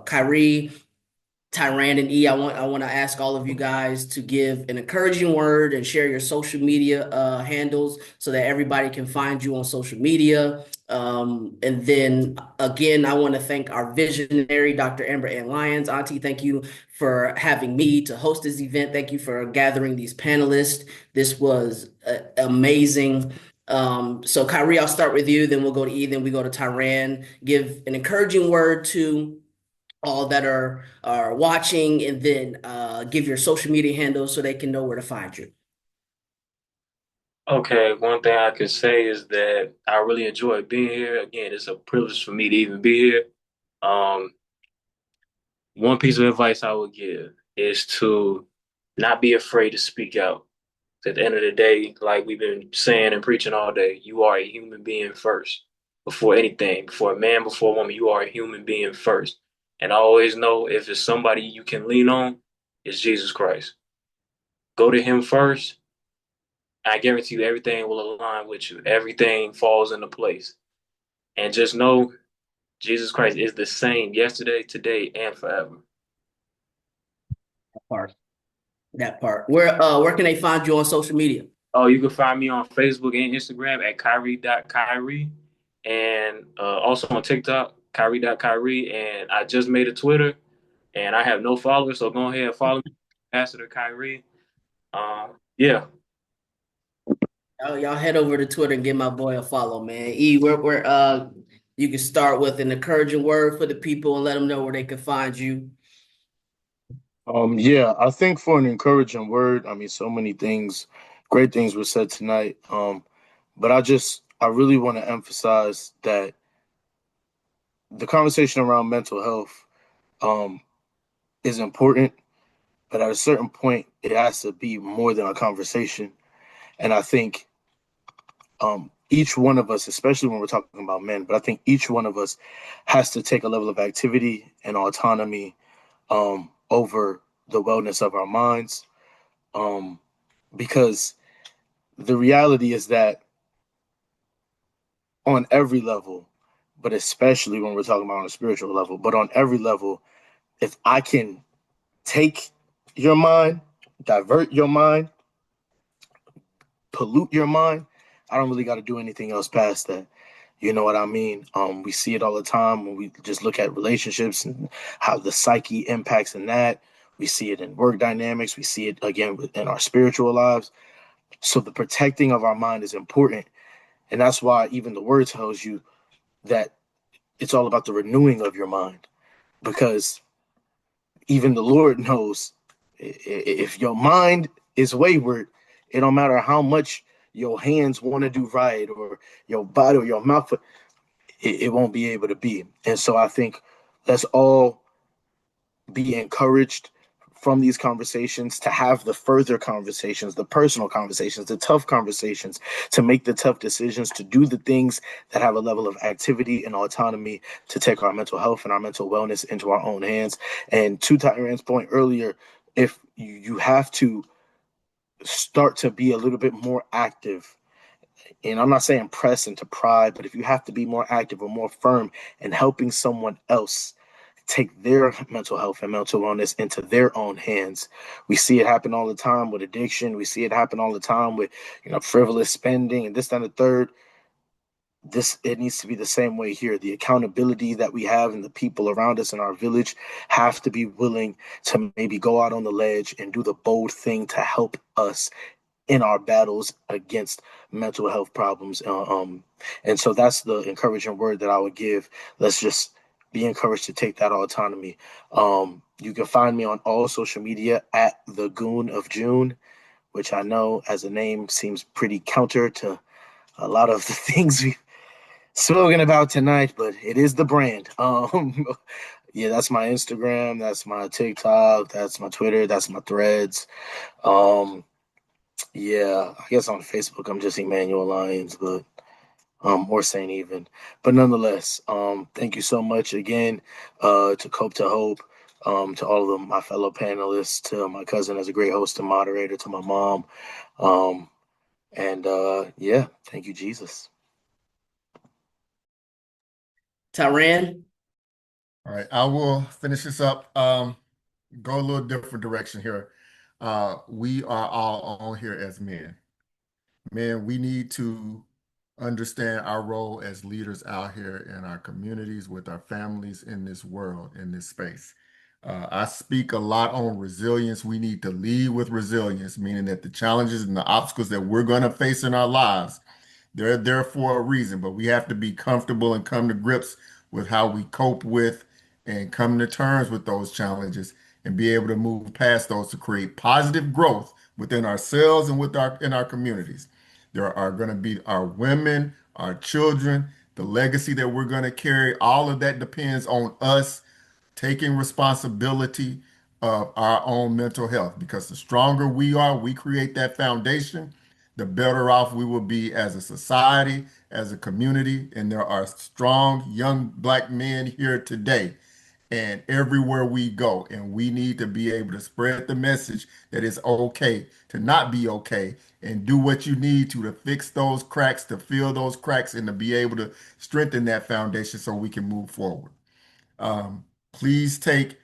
Cyree, Tiran and E, I want to ask all of you guys to give an encouraging word and share your social media handles so that everybody can find you on social media. And then again, I want to thank our visionary, Dr. Amber Ann Lyons. Auntie, thank you for having me to host this event. Thank you for gathering these panelists. This was amazing. So Kyrie, I'll start with you, then we'll go to E, then we go to Tiran. Give an encouraging word to all that are watching, and then give your social media handles so they can know where to find you. Okay, one thing I could say is that I really enjoy being here. Again, it's a privilege for me to even be here. Um, One piece of advice I would give is to not be afraid to speak out. At the end of the day, like we've been saying and preaching all day, you are a human being first. Before anything, before a man, before a woman, you are a human being first. And I always know if it's somebody you can lean on, it's Jesus Christ. Go to him first. I guarantee you everything will align with you. Everything falls into place. And just know Jesus Christ is the same yesterday, today, and forever. Part. That part. Where can they find you on social media? Oh, you can find me on Facebook and Instagram at Kyrie.Kyrie. and also on TikTok, Kyrie.Kyrie. And I just made a Twitter, and I have no followers, so go ahead and follow me, Ambassador Kyrie. Yeah. Y'all head over to Twitter and give my boy a follow, man. Where you can start with an encouraging word for the people and let them know where they can find you. Yeah, I think for an encouraging word, I mean, so many things, great things were said tonight. But I really want to emphasize that the conversation around mental health, um, is important, but at a certain point, it has to be more than a conversation. And I think, each one of us, especially when we're talking about men, but I think each one of us has to take a level of activity and autonomy, over the wellness of our minds. Um, because the reality is that on every level, but especially when we're talking about on a spiritual level, but on every level, if I can take your mind, divert your mind, pollute your mind, I don't really got to do anything else past that. You know what I mean? We see it all the time when we just look at relationships and how the psyche impacts in that. We see it in work dynamics. We see it again in our spiritual lives. So the protecting of our mind is important. And that's why even the word tells you that it's all about the renewing of your mind. Because even the Lord knows, if your mind is wayward, it don't matter how much your hands want to do right or your body or your mouth, it won't be able to be. And so I think let's all be encouraged from these conversations to have the further conversations, the personal conversations, the tough conversations, to make the tough decisions, to do the things that have a level of activity and autonomy, to take our mental health and our mental wellness into our own hands. And to Tyran's point earlier, if you have to start to be a little bit more active, and I'm not saying press into pride, but if you have to be more active or more firm in helping someone else take their mental health and mental wellness into their own hands. We see it happen all the time with addiction. We see it happen all the time with, frivolous spending and this, that, and the third. This it needs to be the same way here. The accountability that we have and the people around us in our village have to be willing to maybe go out on the ledge and do the bold thing to help us in our battles against mental health problems. And so that's the encouraging word that I would give. Let's just be encouraged to take that autonomy. You can find me on all social media at the Goon of June, which I know as a name seems pretty counter to a lot of the things we've spoken about tonight, but it is the brand. Yeah, that's my Instagram, that's my TikTok, that's my Twitter, that's my threads. Um, yeah, I guess on Facebook I'm just Emmanuel Lyons, but or Saint Even. But nonetheless, thank you so much again, to Cope to Hope, to all of my fellow panelists, to my cousin as a great host and moderator, to my mom. Um, and yeah, thank you, Jesus. Tiran, All right, I will finish this up. Go a little different direction here. We are all on here as men. Man, we need to understand our role as leaders out here in our communities, with our families, in this world, in this space. I speak a lot on resilience. We need to lead with resilience, meaning that the challenges and the obstacles that we're going to face in our lives, they're there for a reason, but we have to be comfortable and come to grips with how we cope with and come to terms with those challenges and be able to move past those to create positive growth within ourselves and with our in our communities. There are going to be our women, our children, the legacy that we're going to carry. All of that depends on us taking responsibility of our own mental health, because the stronger we are, we create that foundation, the better off we will be as a society, as a community. And there are strong young Black men here today and everywhere we go. And we need to be able to spread the message that it's okay to not be okay, and do what you need to fix those cracks, to fill those cracks, and to be able to strengthen that foundation so we can move forward. Please take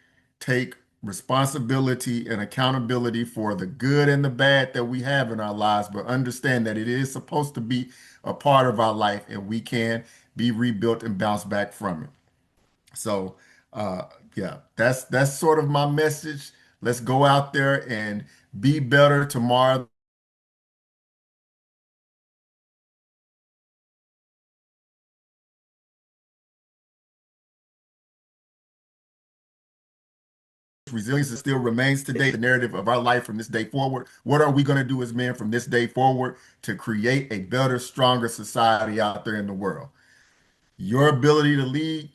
responsibility and accountability for the good and the bad that we have in our lives, but understand that it is supposed to be a part of our life, and we can be rebuilt and bounce back from it. So, uh, yeah, that's sort of my message. Let's go out there and be better tomorrow. Resilience still remains today the narrative of our life from this day forward. What are we going to do as men from this day forward to create a better, stronger society out there in the world? Your ability to lead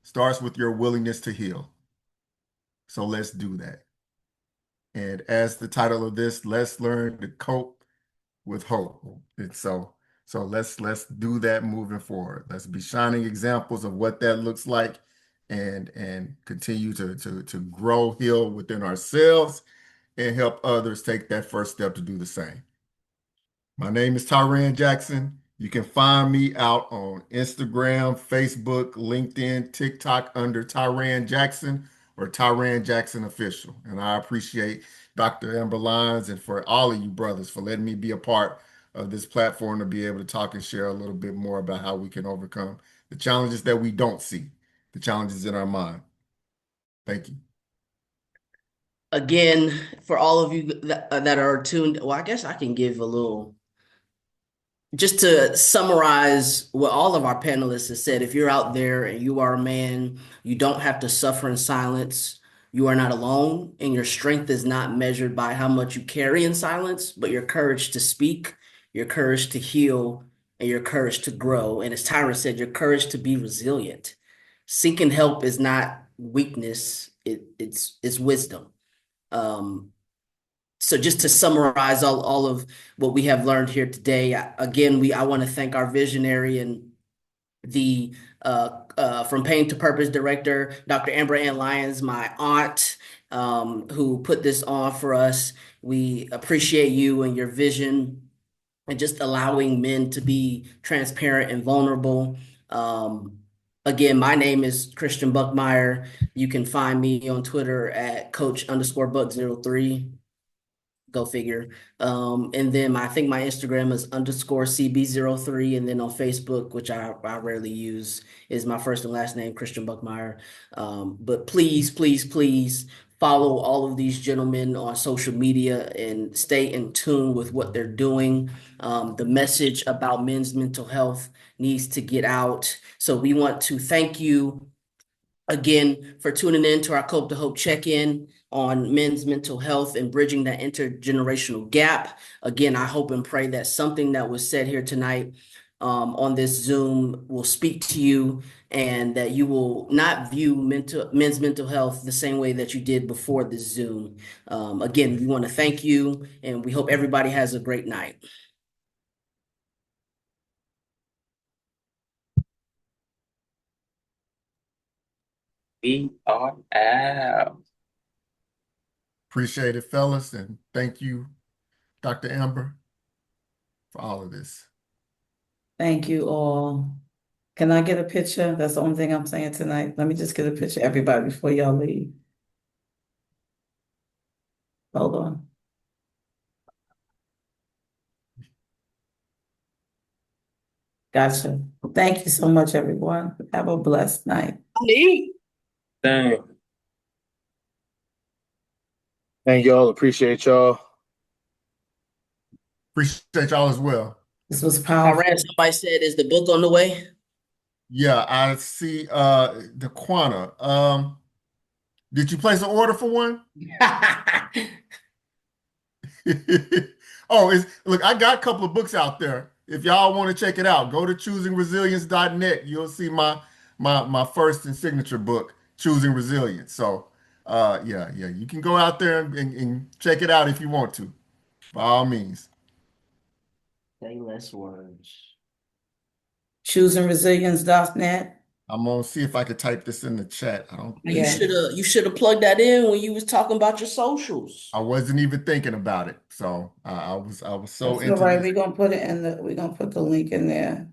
starts with your willingness to heal. So let's do that. And as the title of this, let's learn to cope with hope. And so let's do that moving forward. Let's be shining examples of what that looks like and continue to grow, heal within ourselves and help others take that first step to do the same. My name is Tiran Jackson. You can find me out on Instagram, Facebook, LinkedIn, TikTok under Tiran Jackson or Tiran Jackson Official. And I appreciate Dr. Amber Lyons and for all of you brothers for letting me be a part of this platform to be able to talk and share a little bit more about how we can overcome the challenges that we don't see, the challenges in our mind. Thank you. Again, for all of you that are tuned, well, I guess I can give a little, just to summarize what all of our panelists have said. If you're out there and you are a man, you don't have to suffer in silence. You are not alone, and your strength is not measured by how much you carry in silence, but your courage to speak, your courage to heal, and your courage to grow. And as Tyra said, your courage to be resilient. Seeking help is not weakness, it's wisdom. Um, so just to summarize all of what we have learned here today, again, I want to thank our visionary and the From Pain to Purpose director, Dr. Amber Ann Lyons, my aunt, who put this on for us. We appreciate you and your vision and just allowing men to be transparent and vulnerable. Again, my name is Christian Buckmire. You can find me on Twitter at coach_buck03. Go figure. And then I think my Instagram is _CB03. And then on Facebook, which I rarely use, is my first and last name, Christian Buckmire. But please, please, please follow all of these gentlemen on social media and stay in tune with what they're doing. The message about men's mental health needs to get out. So we want to thank you again for tuning in to our Cope to Hope check-in on men's mental health and bridging that intergenerational gap. Again, I hope and pray that something that was said here tonight on this Zoom will speak to you and that you will not view men's mental health the same way that you did before this Zoom. Again, we want to thank you and we hope everybody has a great night. We are out. Appreciate it, fellas, and thank you, Dr. Amber, for all of this. Thank you all. Can I get a picture? That's the only thing I'm saying tonight. Let me just get a picture, everybody, before y'all leave. Hold on. Gotcha. Thank you so much, everyone. Have a blessed night. Dang. Thank y'all. Appreciate y'all. Appreciate y'all as well. This was I powerful. read somebody said, is the book on the way? Yeah, I see the Quanta. Did you place an order for one? Oh, look, I got a couple of books out there. If y'all want to check it out, go to choosingresilience.net. You'll see my first and signature book, Choosing Resilience. So yeah, you can go out there and check it out if you want to, by all means. Say less words. Choosingresilience.net. I'm gonna see if I could type this in the chat. I don't You think Yeah. should have plugged that in when you was talking about your socials. I wasn't even thinking about it. So I was so That's all into right. this. We're gonna put the link in there.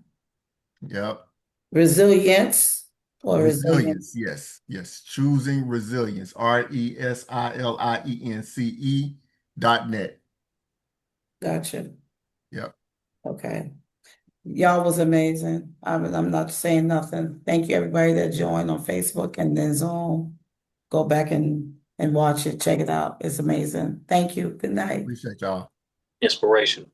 Yep. Resilience or resilience. Yes. Choosing Resilience. RESILIENCE.net. Gotcha. Yep. Okay. Y'all was amazing. I'm not saying nothing. Thank you, everybody that joined on Facebook and then Zoom. Go back and watch it. Check it out. It's amazing. Thank you. Good night. Appreciate y'all. Inspiration.